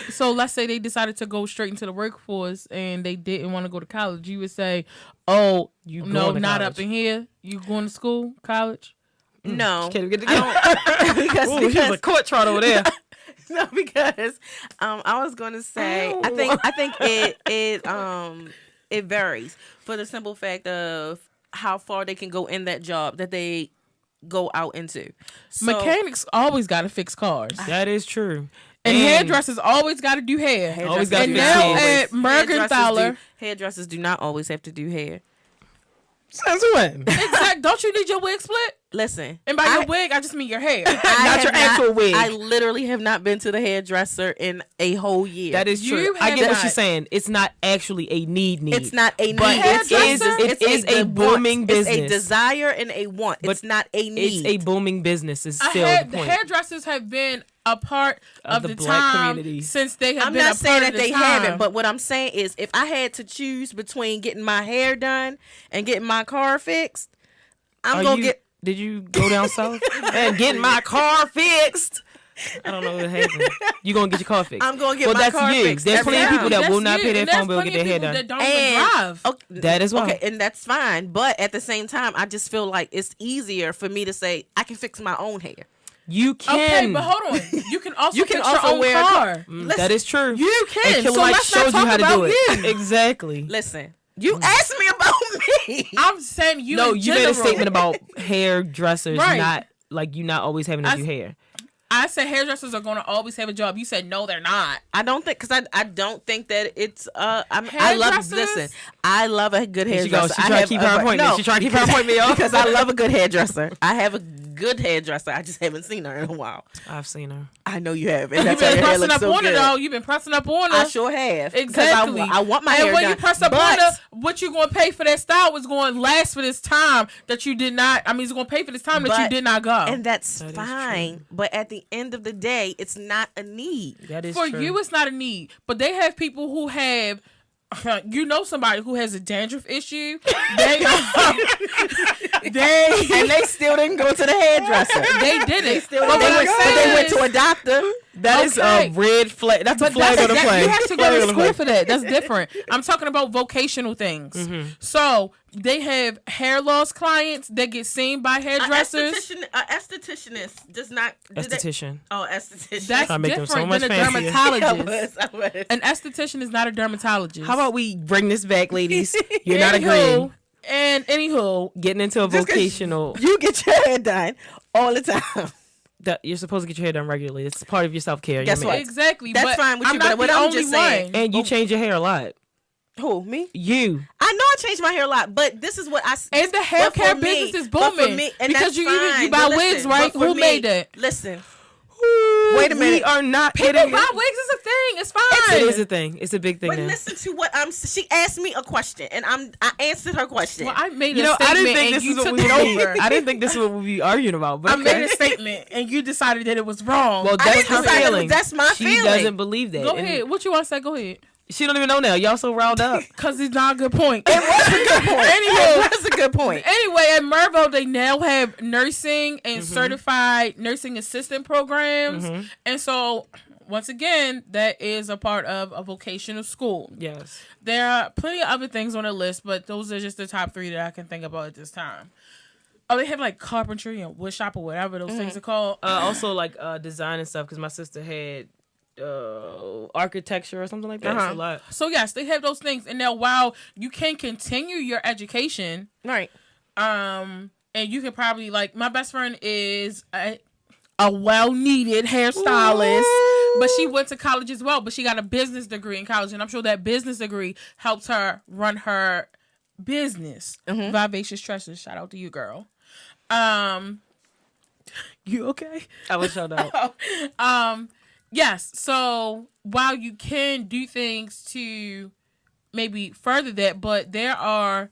So let's say they decided to go straight into the workforce and they didn't want to go to college. You would say, "Oh, You no, going to not college. up in here. You going to school, college?" No, Can't even get I together. don't, Ooh, she's a court trot over there. no, because I was going to say I think it varies for the simple fact of how far they can go in that job that they go out into. So, Mechanics always got to fix cars, That is true. and hairdressers always got to do hair. Always gotta And fix now hair. at Mergenthaler, hairdressers do not always have to do hair. Since when? exact. Don't you need your wig split? Listen, And by your wig, I just mean your hair. I Not have your actual wig. I literally have not been to the hairdresser in a whole year. That is true. You I get have what not. you're saying. It's not actually a need. It's not a need. But It is. Hairdresser? It is a booming It's a business. desire and a want. It's But not a need. It's a booming business. Is I still had, the point. hairdressers have been a part of the the black time community. since they have I'm been not a saying part that of the they time. haven't, but what I'm saying is if I had to choose between getting my hair done and getting my car fixed, I'm going to get... Did you go down south and get my car fixed? I don't know what happened. You gonna get your car fixed? I'm going to get Well, my that's car you. fixed. There's every plenty of people time. that will That's not you. pay their And there's phone bill, get their plenty hair of people done. that don't even drive. Okay, That is why. Okay, and that's fine. But at the same time, I just feel like it's easier for me to say I can fix my own hair. You can. Okay, but hold on. You can also fix your own wear car. That is true. You can. And Killer So Mike let's not shows you talk how to about do it. you. Exactly. Listen, you asked me about me. I'm saying you. No, in you made a general. statement about hairdressers Right. not like you not always having to do hair. I said hairdressers are going to always have a job. You said no, they're not. I don't think because I don't think that it's I love Hairdressers? listen. I love a good There she goes. hairdresser. She trying to keep her appointment. She trying to keep her appointment off. because I love a good hairdresser. I have a good hairdresser. I just haven't seen her in a while. I've seen her. I know you have. And You've that's why been your hair pressing looks up so on her good. though. You've been pressing up on her. I sure have. 'Cause Exactly. I want my and hair when done. you press up on her, what you going to pay for that style is going to last for this time that you did not. I mean, it's going to pay for this time that you did not go. And that's That is fine. But at the end of the day, it's not a need. That is for true. you, it's not a need. But they have people who have. You know somebody who has a dandruff issue. They And they still didn't go to the hairdresser. they did it. But what they I'm saying went is- to a doctor. That is Okay. a red flag. That's a But flag on the plane. you have to go Flag to on the school plane. for that. That's different. I'm talking about vocational things. So they have hair loss clients that get seen by hairdressers. A estheticianist does not. Esthetician. Esthetician. That's Trying to make them so different much than a fancier. dermatologist. I was. An esthetician is not a dermatologist. How about we bring this back, ladies? You're not agreeing. And anywho, Getting into a Just 'cause vocational. You get your hair done all the time. That you're supposed to get your hair done regularly. It's part of your self care. Guess what? exactly. That's but fine with I'm you, not but what the I'm only just saying- one. And you change your hair a lot. Who, me? You. I know I changed my hair a lot, but this is what I. And the hair but for care me- business is but for booming me- and because that's you fine, buy but wigs, listen, right? but for Who me- made that? Listen, Wait a minute. We are not People hitting buy it. wigs is a thing. It's fine. It is a thing. It's a big thing but now. listen to what I'm. She asked me a question, and I answered her question. Well, I made You a know, I statement didn't think and this you is what took we it would be. over. I didn't think this is what we'd be arguing about. But I made okay. a statement and you decided that it was wrong. Well, I that's didn't her decide that feeling. that's my she feeling. doesn't believe that. Go And ahead. What you want to say? Go ahead. She don't even know now. Y'all so riled up. Because it's not a good point. It was a good point. Anywho. That's a good point. Anyway, at Mervo, they now have nursing and certified nursing assistant programs. And so, once again, that is a part of a vocational school. Yes. There are plenty of other things on the list, but those are just the top 3 that I can think about at this time. Oh, they have like carpentry and wood shop or whatever those things are called. Also, like design and stuff, because my sister had architecture or something like that. It's a lot. So, yes, they have those things. And now, while you can continue your education, Right. and you can probably, like, my best friend is a well-needed hairstylist, but she went to college as well, but she got a business degree in college, and I'm sure that business degree helps her run her business. Vivacious Tresses, shout out to you, girl. You okay? I was showed out. Yes, so while you can do things to maybe further that, but there are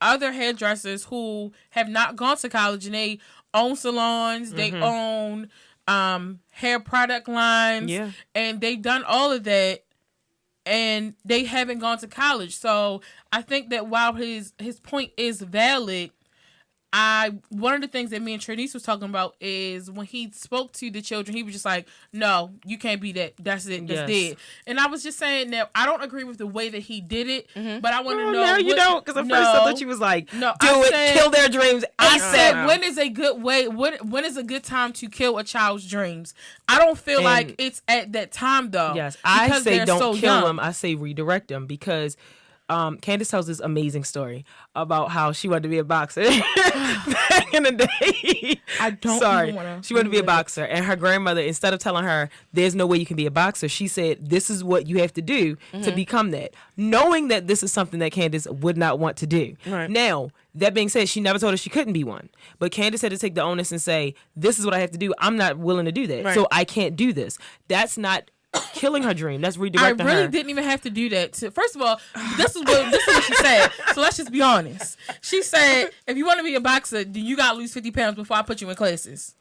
other hairdressers who have not gone to college and they own salons, they own hair product lines, and they've done all of that and they haven't gone to college. So I think that while his point is valid, one of the things that me and Trinice was talking about is when he spoke to the children, he was just like, no, you can't be that. That's it. That's dead. And I was just saying that I don't agree with the way that he did it, but I want to know. Now you don't, because at first I thought you was like, No, do I it, said- kill their dreams. I said, when is a good way? When is a good time to kill a child's dreams? I don't feel like it's at that time though. Yes, I because say they're don't so kill young. them. I say redirect them because Candace tells this amazing story about how she wanted to be a boxer back in the day. I don't Sorry. even wanna She wanted to be a relive it. boxer, and her grandmother, instead of telling her there's no way you can be a boxer, she said this is what you have to do to become that, knowing that this is something that Candace would not want to do. Right. Now, that being said, she never told her she couldn't be one, but Candace had to take the onus and say, this is what I have to do. I'm not willing to do that, Right. so I can't do this. That's not killing her dream. That's I redirecting really her. didn't even have to do that. First of all, this is what she said. So let's just be honest. She said, if you want to be a boxer, then you got to lose 50 pounds before I put you in classes.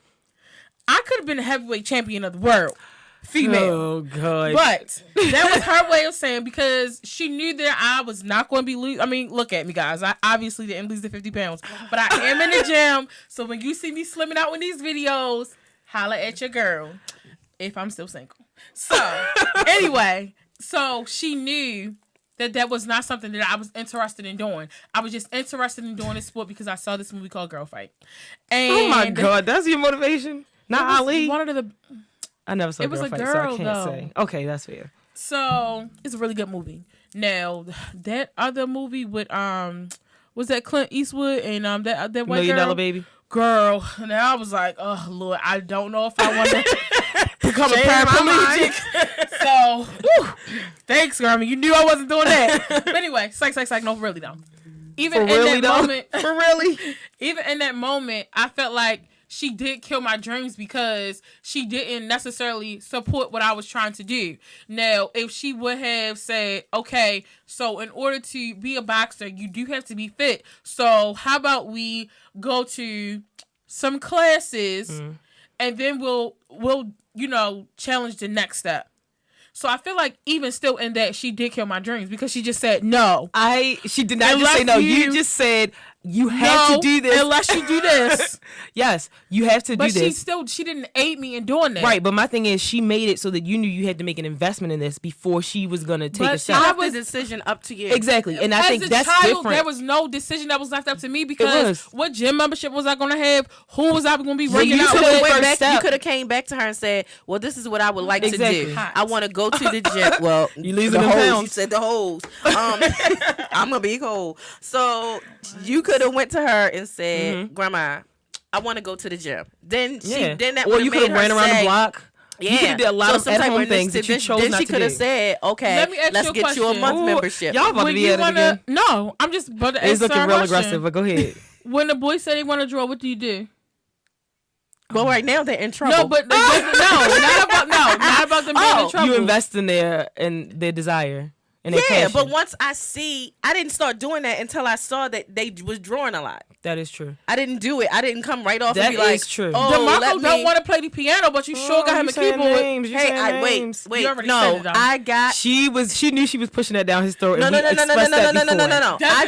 I could have been a heavyweight champion of the world. Female. Oh, God. But that was her way of saying, because she knew that I was not going to be lose. I mean, look at me, guys. I obviously didn't lose the 50 pounds, but I am in the gym. So when you see me slimming out in these videos, holla at your girl if I'm still single. So anyway, so she knew that was not something that I was interested in doing. I was just interested in doing this sport because I saw this movie called Girl Fight. And Oh, my God. That's your motivation? Not Ali. One of the. I never saw It was Girl a Fight, girl, so I can't though. say. Okay, that's fair. So it's a really good movie. Now that other movie with was that Clint Eastwood and that white Million girl? Dollar Baby. Girl, now I was like, oh Lord, I don't know if I want to become a paraplegic. So, thanks, Grammy. You knew I wasn't doing that. But anyway, psych. No, really though. Even For in really, that though? moment, For really? even in that moment, I felt like she did kill my dreams because she didn't necessarily support what I was trying to do. Now, if she would have said, okay, so in order to be a boxer, you do have to be fit. So how about we go to some classes and then we'll challenge the next step. So I feel like even still in that, she did kill my dreams because she just said no. She did not just say no. You just said you have to do this. Unless you do this. Yes, you have to do this. But she didn't aid me in doing that. Right, but my thing is she made it so that you knew you had to make an investment in this before she was going to take a step. I was the decision up to you. Exactly, and I think that's child, different. There was no decision that was left up to me because what gym membership was I going to have? Who was I going to be ringing out with? You could have came back to her and said, well, this is what I would like to do. I want to go to the gym. Well, you losing the them hoes. pounds. You said the hoes. I'm going to be cold. So you could have went to her and said, Grandma, I want to go to the gym. Then that or you could have ran around the block. Yeah, you could have did a lot of at-home things that you chose not to do. Then she could have said, okay, let's get you a month membership. Y'all about to be at it again. No, I'm just about to It's looking real question. aggressive, but go ahead. When the boys say they want to draw, what do you do? Well, right now they're in trouble. No, but not about them being in trouble. You invest in their desire. Yeah, but once I didn't start doing that until I saw that they was drawing a lot. That is true. I didn't do it. I didn't come right off and be like, like, true. Oh, DeMarco don't want to play the piano, but you sure got him a keyboard. Wait. You already no, said it, though. I got. She knew she was pushing that down his throat. No. I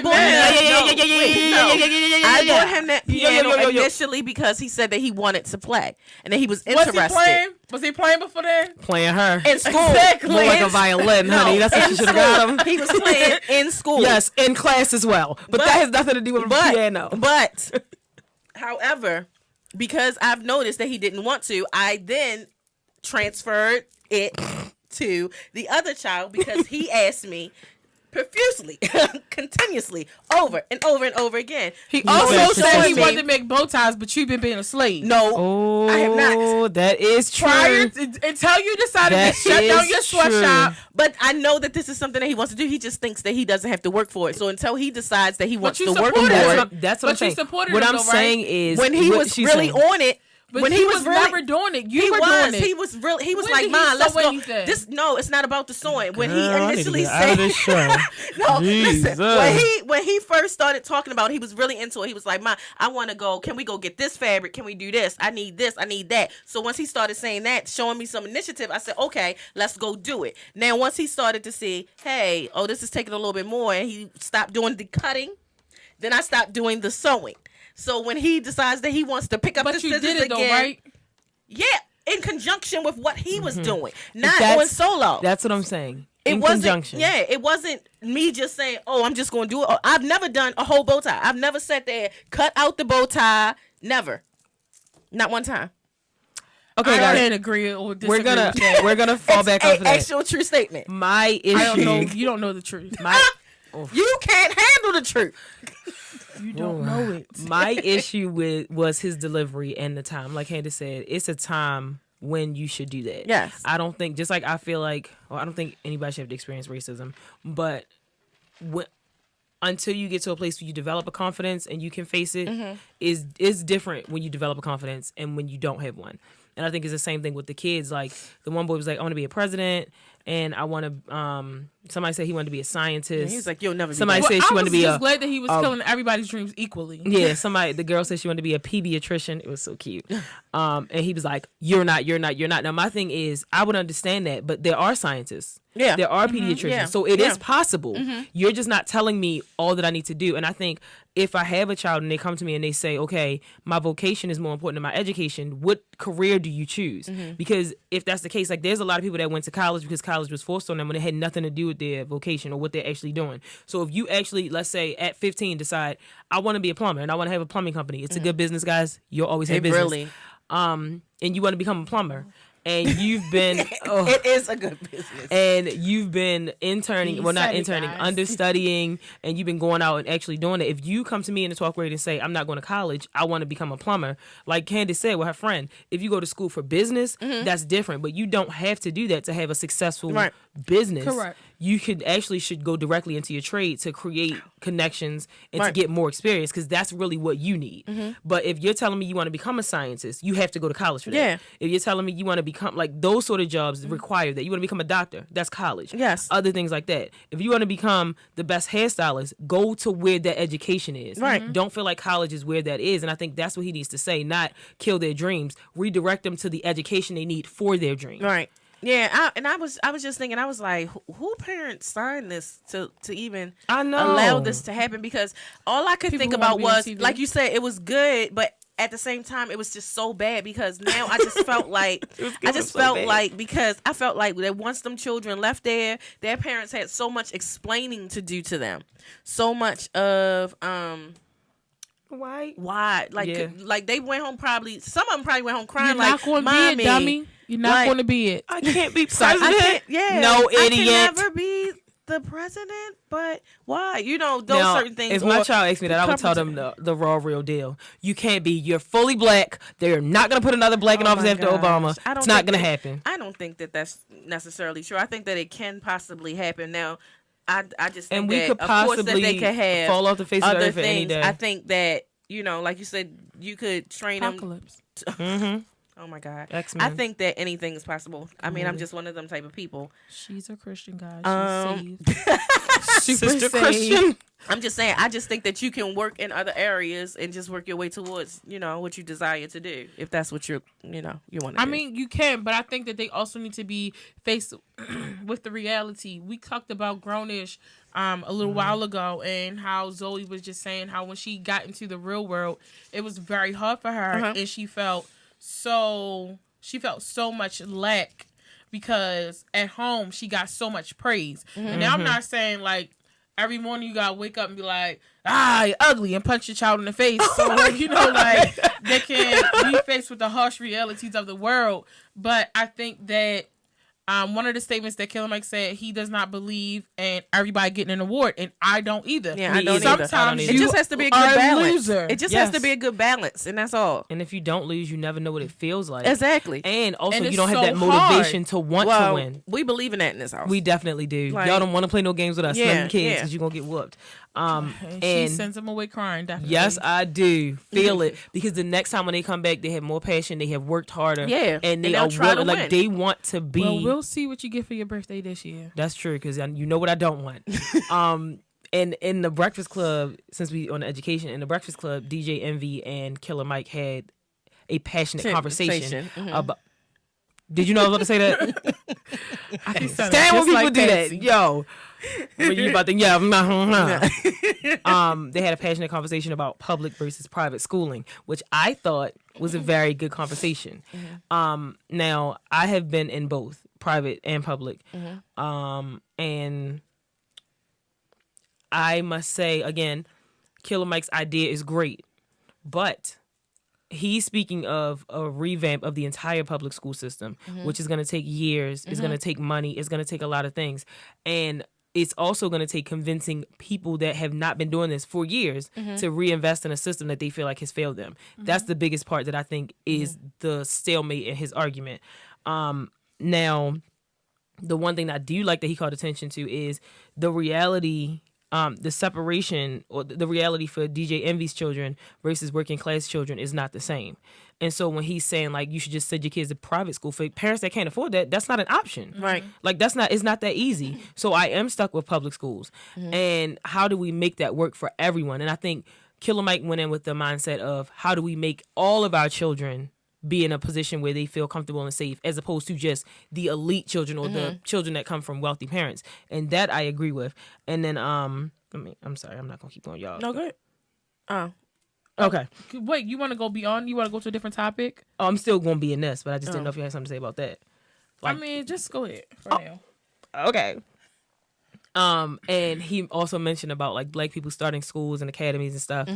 bought him that piano initially because he said that he wanted to play and that he was interested. Was he playing before then? Playing her in school. Exactly. More like a violin, honey. That's what you should have got him. He was playing in school. Yes, in class as well. But that has nothing to do with piano. But, however, because I've noticed that he didn't want to, I then transferred it to the other child because he asked me profusely, continuously, over and over and over again. He also said he wanted to make bow ties, but you've been being a slave. No, I have not. Oh, that is true. Until you decided to shut down your sweatshop. But I know that this is something that he wants to do. He just thinks that he doesn't have to work for it. So until he decides that he wants to work for it, that's what I'm saying. What I'm saying is when he was really on it. But when he was never doing it. You were doing it. He was like, "Mom, let's go." No, it's not about the sewing. When he initially said, "No, listen." When he first started talking about it, he was really into it. He was like, "Mom, I want to go. Can we go get this fabric? Can we do this? I need this. I need that." So once he started saying that, showing me some initiative, I said, "Okay, let's go do it." Now, once he started to see, "Hey, this is taking a little bit more," and he stopped doing the cutting, then I stopped doing the sewing. So when he decides that he wants to pick up the scissors again, though, right? Yeah, in conjunction with what he was doing, not on solo. That's what I'm saying. In conjunction. Yeah, it wasn't me just saying, "Oh, I'm just going to do it." I've never done a whole bow tie. I've never sat there, cut out the bow tie. Never, not one time. Okay, I can't agree or disagree. We're gonna fall back off of that. Actual true statement. My issue. I don't know. You don't know the truth. You can't handle the truth. You don't know it. My issue was his delivery and the time. Like Candace said, it's a time when you should do that. Yes. I don't think, just like I feel like, I don't think anybody should have to experience racism, but until you get to a place where you develop a confidence and you can face it, is different when you develop a confidence and when you don't have one. And I think it's the same thing with the kids. Like the one boy was like, "I want to be a president." And I want to. Somebody said he wanted to be a scientist. And he was like, "You'll never." Somebody said she wanted to be I was glad that he was killing everybody's dreams equally. Yeah, the girl said she wanted to be a pediatrician. It was so cute. And he was like, "You're not. Now my thing is, I would understand that, but there are scientists. Yeah, there are pediatricians, so it is possible. You're just not telling me all that I need to do. And I think if I have a child and they come to me and they say, "Okay, my vocation is more important than my education," what career do you choose? Because if that's the case, like there's a lot of people that went to college because college was forced on them when it had nothing to do with their vocation or what they're actually doing. So if you actually, let's say at 15 decide, I want to be a plumber and I want to have a plumbing company. It's a good business, guys. You'll always have business. Really. and you want to become a plumber. And you've been it is a good business. And you've been interning, not interning, guys. understudying, and you've been going out and actually doing it. If you come to me in the 12th grade and say, I'm not going to college, I want to become a plumber, like Candace said with her friend, if you go to school for business, that's different. But you don't have to do that to have a successful business. Correct. You should go directly into your trade to create connections and to get more experience, because that's really what you need. But if you're telling me you want to become a scientist, you have to go to college for that. Yeah. If you're telling me you want to become, like, those sort of jobs require that. You want to become a doctor, that's college. Yes. Other things like that. If you want to become the best hairstylist, go to where that education is. Right. Don't feel like college is where that is. And I think that's what he needs to say, not kill their dreams. Redirect them to the education they need for their dreams. Right. Yeah, I was just thinking, I was like, who parents signed this to even allow this to happen? Because all I could think about was, like you said, it was good, but at the same time, it was just so bad, because now I just felt like because I felt like that once them children left there, their parents had so much explaining to do to them, so much of why like they went home, probably some of them probably went home crying. You're not going to be it, dummy. You're not going to be it. I can't be president. No, idiot. I can never be the president, but why? Certain things. If my child asked me that, I would tell them the raw, real deal. You can't be. You're fully black. They're not going to put another black in office after Obama. It's not going to happen. I don't think that that's necessarily true. I think that it can possibly happen. Now, I just think and we that, could of possibly course, that they could have fall off the face of the other earth any things. day. I think that, like you said, you could train Apocalypse. them. Oh my God. X-Men. I think that anything is possible. I mean, I'm just one of them type of people. She's a Christian, guy. She's Sister saved. Christian. I'm just saying, I just think that you can work in other areas and just work your way towards, what you desire to do, if that's what you want to do. I mean, you can, but I think that they also need to be faced with the reality. We talked about Grownish a little while ago, and how Zoe was just saying how when she got into the real world, it was very hard for her, and she felt so much lack, because at home she got so much praise. And now I'm not saying like every morning you gotta wake up and be like, you're ugly, and punch your child in the face. So like they can be faced with the harsh realities of the world. But I think that one of the statements that Killer Mike said, he does not believe in everybody getting an award, and I don't either. Yeah, I don't either. Sometimes it just has to be a good balance. Loser. It just has to be a good balance, and that's all. And if you don't lose, you never know what it feels like. Exactly. And also, And you it's don't have so that motivation to want to win. We believe in that in this house. We definitely do. Like, y'all don't want to play no games with us, yeah, kids, yeah. because you're going to get whooped. And she sends them away crying, definitely. Yes, I do feel it, because the next time when they come back, they have more passion, they have worked harder, and they are willing, like they want to be. Well, we'll see what you get for your birthday this year. That's true, because you know what I don't want. And in the Breakfast Club, since we on the education, in the Breakfast Club, DJ Envy and Killer Mike had a passionate conversation about. Did you know I was about to say that? I can stand when people do that, yo. When you about to they had a passionate conversation about public versus private schooling, which I thought was a very good conversation. Now I have been in both private and public, and I must say again, Killer Mike's idea is great, but he's speaking of a revamp of the entire public school system, which is going to take years, it's going to take money, it's going to take a lot of things, and it's also going to take convincing people that have not been doing this for years to reinvest in a system that they feel like has failed them. That's the biggest part that I think is the stalemate in his argument. Now, the one thing that I do like that he called attention to is the reality, the separation, or the reality for DJ Envy's children versus working class children is not the same. And so when he's saying like you should just send your kids to private school, for parents that can't afford that, that's not an option. Right. Like it's not that easy. So I am stuck with public schools. And how do we make that work for everyone? And I think Killer Mike went in with the mindset of how do we make all of our children be in a position where they feel comfortable and safe, as opposed to just the elite children or the children that come from wealthy parents. And that I agree with. And then I'm sorry, I'm not gonna keep going, y'all. No, good. Oh. Okay. Wait, you want to go beyond? You want to go to a different topic? Oh, I'm still gonna be in this, but I just didn't know if you had something to say about that. I mean, just go ahead for now. Okay. And he also mentioned about like black people starting schools and academies and stuff.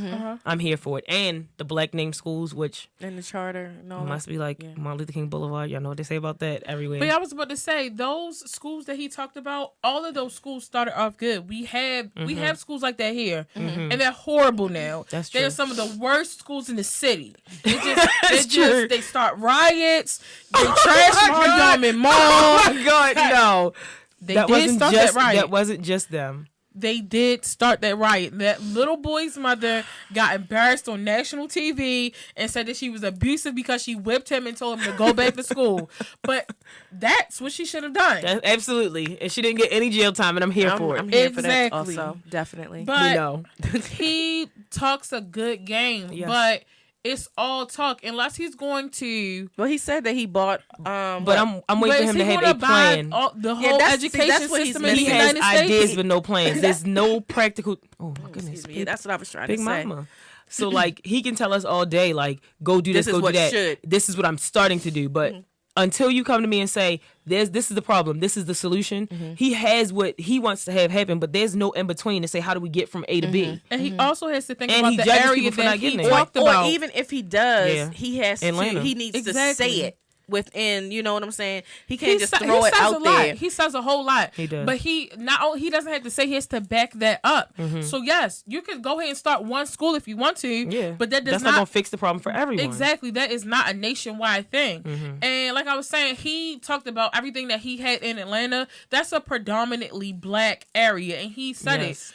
I'm here for it. And the black named schools, which in the charter, must be like Martin Luther King Boulevard. Y'all know what they say about that everywhere. But I was about to say, those schools that he talked about, all of those schools started off good. We have schools like that here, and they're horrible now. That's true. They're some of the worst schools in the city. They start riots. They trash Montgomery Mall. Oh my God, no. That wasn't just them. They did start that riot. That little boy's mother got embarrassed on national TV and said that she was abusive because she whipped him and told him to go back to school. But that's what she should have done. Absolutely. And she didn't get any jail time, and I'm here for it. I'm here for that also, definitely. But we know. He talks a good game, but it's all talk unless he's going to. Well, he said that he bought. But I'm waiting for him to have a plan. The whole education system in the He United has States. ideas but no plans. There's no practical. Oh my goodness, Yeah, that's what I was trying Big to say. Mama. So like he can tell us all day like go do this, This go is do what that. should. This is what I'm starting to do, but. Until you come to me and say, this is the problem, this is the solution, he has what he wants to have happen, but there's no in between to say, how do we get from A to B? And he also has to think And about he the judges area people for that not he getting it. talked about. Or even if he does, Yeah. he has Atlanta. to. He needs to Exactly. say it within. You know what I'm saying? He can't just He throw it says out a lot. there. He says a whole lot. He does. But he doesn't have to say he has to back that up. So yes, you can go ahead and start one school if you want to. Yeah. But that's not going to fix the problem for everyone. Exactly. That is not a nationwide thing. And like I was saying, he talked about everything that he had in Atlanta. That's a predominantly black area. And he said it.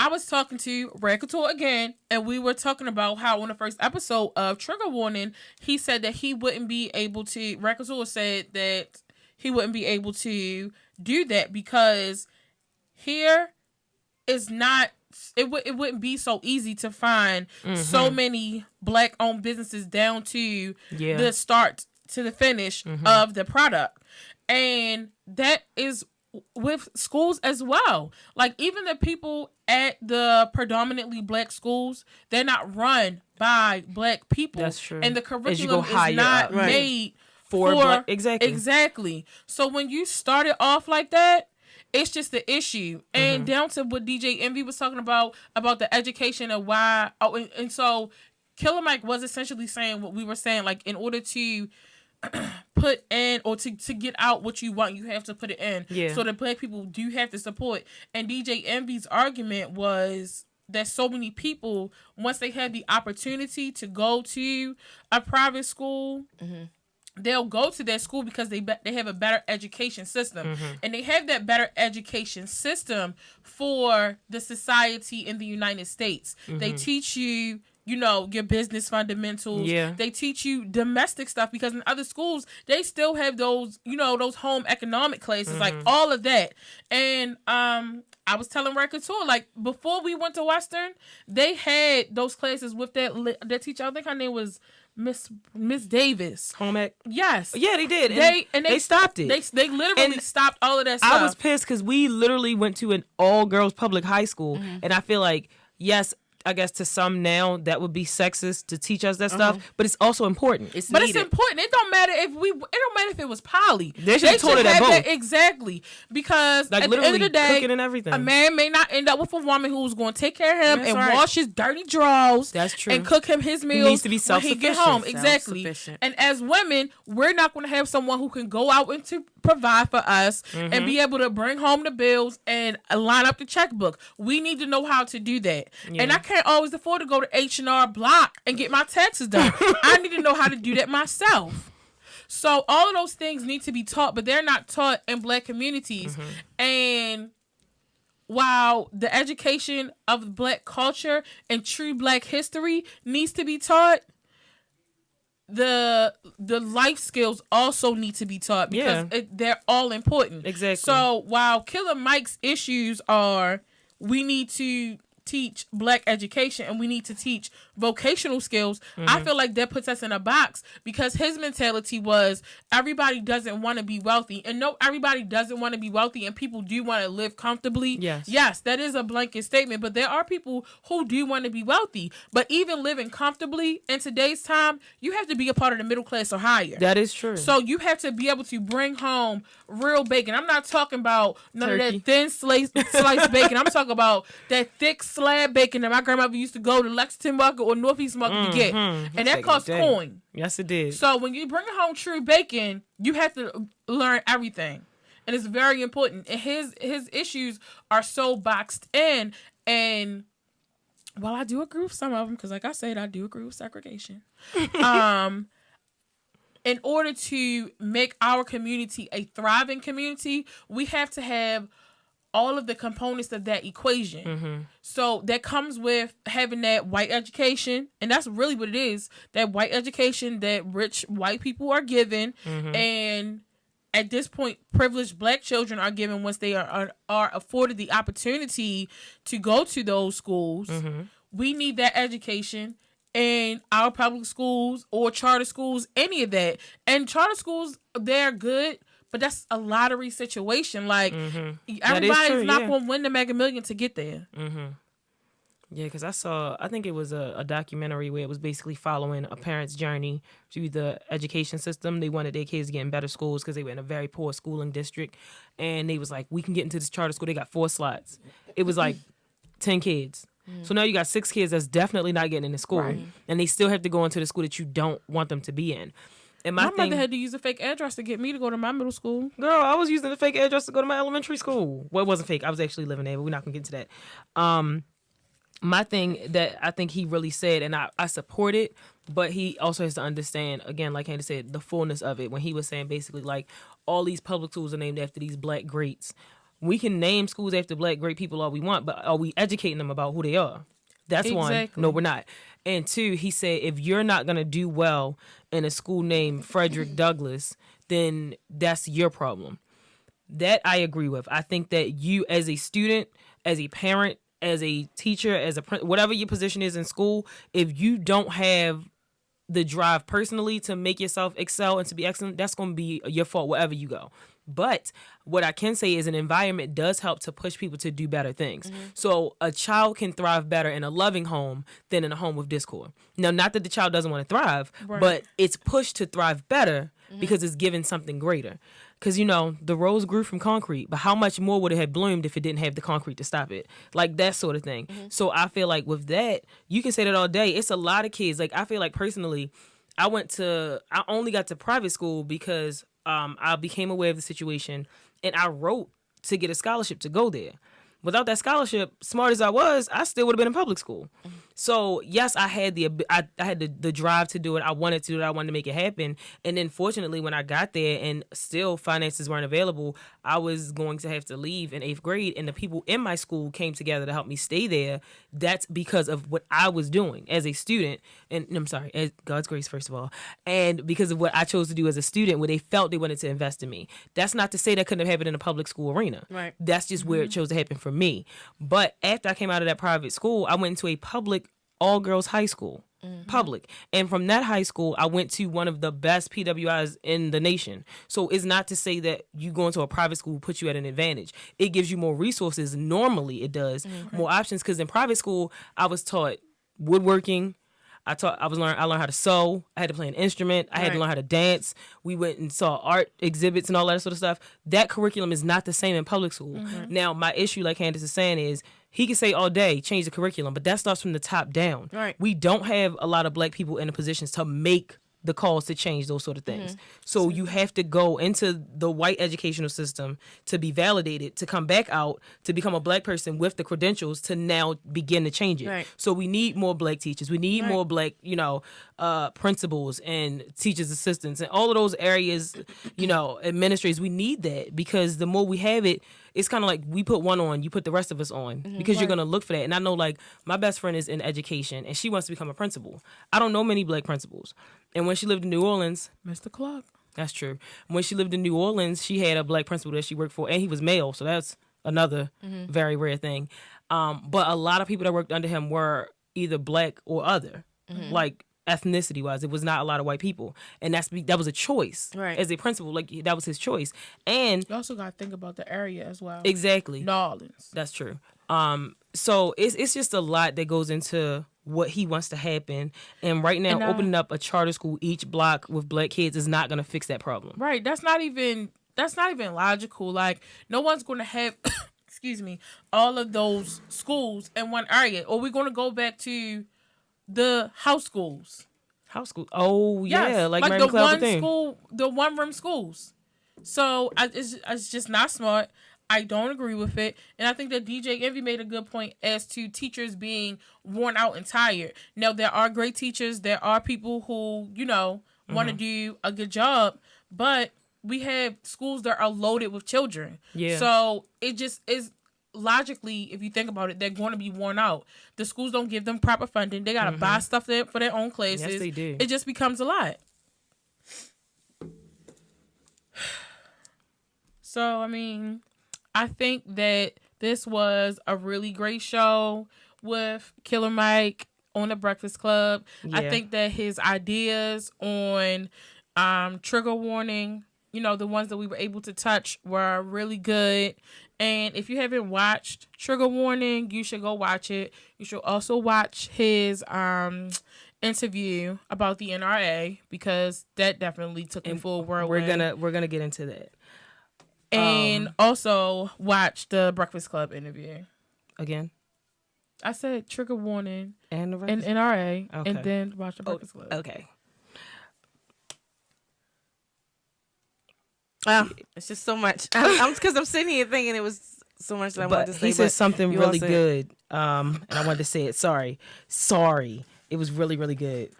I was talking to Red Couture again, and we were talking about how on the first episode of Trigger Warning, he said that he wouldn't be able to, Red Couture said that he wouldn't be able to do that because here is not, it wouldn't be so easy to find so many black-owned businesses down to the start to the finish of the product. And that is with schools as well. Like even the people at the predominantly black schools, they're not run by black people. That's true. And the curriculum is not up. made For black, exactly. Exactly. So when you start it off like that, it's just the issue. And down to what DJ Envy was talking about the education of why. Oh, and so Killer Mike was essentially saying what we were saying, like in order to put in or to get out what you want, you have to put it in. Yeah. So the black people do have to support. And DJ Envy's argument was that so many people, once they have the opportunity to go to a private school, they'll go to that school because they have a better education system. And they have that better education system for the society in the United States. They teach you, you know, your business fundamentals. Yeah. They teach you domestic stuff because in other schools, they still have those, you know, those home economic classes, like all of that. And I was telling Record Tour, like, before we went to Western, they had those classes with that teacher. I think her name was Miss Davis. Home ec? Yes. Yeah, they did. And they stopped it. They literally stopped all of that stuff. I was pissed because we literally went to an all-girls public high school, and I feel like, yes, I guess to some now that would be sexist to teach us that stuff, but it's also important. It's important. It don't matter if it was poly. They should have taught it at both. Exactly. Because Like at the end of the day, cooking and everything. a man may not end up with a woman who's going to take care of him That's and right. wash his dirty drawers. That's true. And cook him his meals. needs to be when he get home. self-sufficient. Exactly. Self-sufficient. And as women, we're not going to have someone who can go out and to provide for us and be able to bring home the bills and line up the checkbook. We need to know how to do that. Yeah. And I can't always afford to go to H&R Block and get my taxes done. I need to know how to do that myself. So all of those things need to be taught, but they're not taught in black communities. And while the education of black culture and true black history needs to be taught, the life skills also need to be taught because they're all important. Exactly. So while Killer Mike's issues are, we need to teach Black education and we need to teach vocational skills, I feel like that puts us in a box because his mentality was everybody doesn't want to be wealthy. And no, everybody doesn't want to be wealthy and people do want to live comfortably. Yes, that is a blanket statement, but there are people who do want to be wealthy. But even living comfortably in today's time, you have to be a part of the middle class or higher. That is true. So you have to be able to bring home real bacon. I'm not talking about none of that thin sliced bacon. I'm talking about that thick slab bacon that my grandmother used to go to Lexington Market or Northeast Market to get. And that cost coin. Yes, it did. So when you bring home true bacon, you have to learn everything. And it's very important. And his issues are so boxed in. And while I do agree with some of them, because like I said, I do agree with segregation. In order to make our community a thriving community, we have to have all of the components of that equation. So that comes with having that white education, and that's really what it is, that white education that rich white people are given, and at this point, privileged Black children are given once they are afforded the opportunity to go to those schools. We need that education in our public schools or charter schools, any of that. And charter schools, they're good, but that's a lottery situation. Like, everybody's not going to win the Mega Million to get there. Yeah, because I think it was a documentary where it was basically following a parent's journey through the education system. They wanted their kids to get in better schools because they were in a very poor schooling district. And they was like, we can get into this charter school. They got 4 slots. It was like 10 kids. So now you got 6 kids that's definitely not getting into school. And they still have to go into the school that you don't want them to be in. And my mother had to use a fake address to get me to go to my middle school. Girl, I was using the fake address to go to my elementary school. Well, it wasn't fake. I was actually living there, but we're not going to get into that. My thing that I think he really said, and I support it, but he also has to understand, again, like Candace said, the fullness of it. When he was saying basically like all these public schools are named after these Black greats. We can name schools after Black great people all we want, but are we educating them about who they are? That's one. No, we're not. And 2, he said, if you're not going to do well in a school named Frederick Douglass, then that's your problem. That I agree with. I think that you as a student, as a parent, as a teacher, as a whatever your position is in school, if you don't have the drive personally to make yourself excel and to be excellent, that's going to be your fault wherever you go. But what I can say is an environment does help to push people to do better things. So a child can thrive better in a loving home than in a home with discord. Now, not that the child doesn't want to thrive, but it's pushed to thrive better because it's given something greater. Because, you know, the rose grew from concrete, but how much more would it have bloomed if it didn't have the concrete to stop it? Like that sort of thing. So I feel like with that, you can say that all day. It's a lot of kids. Like I feel like personally, I only got to private school because I became aware of the situation and I wrote to get a scholarship to go there. Without that scholarship, smart as I was, I still would have been in public school. So yes, I had the drive to do it. I wanted to do it. I wanted to make it happen. And then fortunately, when I got there and still finances weren't available, I was going to have to leave in 8th grade. And the people in my school came together to help me stay there. That's because of what I was doing as a student. And I'm sorry, as God's grace, first of all. And because of what I chose to do as a student, where they felt they wanted to invest in me. That's not to say that couldn't have happened in a public school arena. Right. That's just where it chose to happen for me. But after I came out of that private school, I went into a public all-girls high school. Public. And from that high school, I went to one of the best PWIs in the nation. So it's not to say that you going to a private school puts you at an advantage. It gives you more resources. Normally it does. More options. Because in private school, I was taught woodworking. I learned how to sew. I had to play an instrument. I had to learn how to dance. We went and saw art exhibits and all that sort of stuff. That curriculum is not the same in public school. Now, my issue, like Candace is saying, is he can say all day, change the curriculum, but that starts from the top down. Right. We don't have a lot of Black people in the positions to make the calls to change those sort of things. So you have to go into the white educational system to be validated, to come back out, to become a Black person with the credentials to now begin to change it. Right. So we need more Black teachers. We need more Black, principals and teachers assistants and all of those areas, administrators. We need that because the more we have it, it's kind of like we put one on, you put the rest of us on because you're going to look for that. And I know like my best friend is in education and she wants to become a principal. I don't know many Black principals. And when she lived in New Orleans, Mr. Clark. That's true. When she lived in New Orleans, she had a Black principal that she worked for and he was male. So that's another very rare thing. But a lot of people that worked under him were either black or other, like ethnicity wise. It was not a lot of white people, and that was a choice, right? As a principal, like that was his choice. And you also got to think about the area as well. Exactly, New Orleans. That's true. So it's just a lot that goes into what he wants to happen. And right now, opening up a charter school each block with black kids is not going to fix that problem. Right. That's not even logical. Like, no one's going to have, excuse me, all of those schools in one area. Or we're going to go back to the house schools. House schools. Oh, yes. yeah. Like the one thing. school, the one room schools. So it's just not smart. I don't agree with it. And I think that DJ Envy made a good point as to teachers being worn out and tired. Now, there are great teachers. There are people who, want to do a good job. But we have schools that are loaded with children. Yeah. So it just is, logically, if you think about it, they're going to be worn out. The schools don't give them proper funding. They got to buy stuff for their own classes. Yes, they do. It just becomes a lot. So, I mean, I think that this was a really great show with Killer Mike on the Breakfast Club. Yeah. I think that his ideas on trigger warning, the ones that we were able to touch were really good. And if you haven't watched Trigger Warning, you should go watch it. You should also watch his interview about the NRA, because that definitely took him full whirlwind. We're gonna get into that. And also watch the Breakfast Club interview. Again? I said Trigger Warning and NRA, okay. And then watch the Breakfast Club. Okay. It's just so much. Because I'm sitting here thinking it was so much that I wanted to say. He said something really good, and I wanted to say it. Sorry. It was really, really good.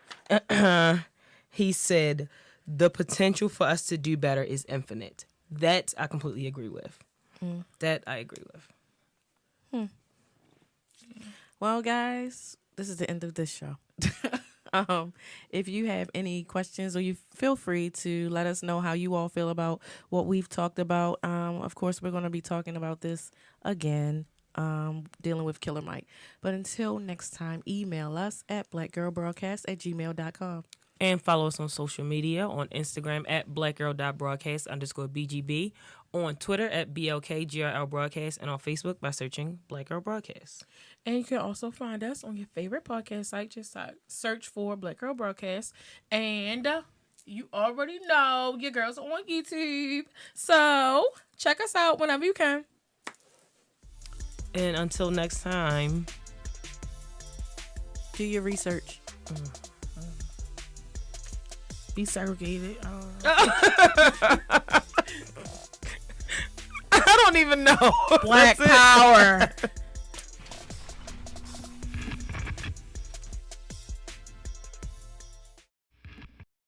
He said, the potential for us to do better is infinite. That I completely agree with. That I agree with. Well, guys, this is the end of this show. If you have any questions, or you feel free to let us know how you all feel about what we've talked about. Of course, we're going to be talking about this again, dealing with Killer Mike. But until next time, email us at blackgirlbroadcast@gmail.com. And follow us on social media on Instagram at blackgirl.broadcast_BGB, on Twitter at BLKGRL Broadcast, and on Facebook by searching Black Girl Broadcast. And you can also find us on your favorite podcast site. Just search for Black Girl Broadcast. And you already know your girls are on YouTube. So check us out whenever you can. And until next time, do your research. Be segregated. I don't even know. Black power.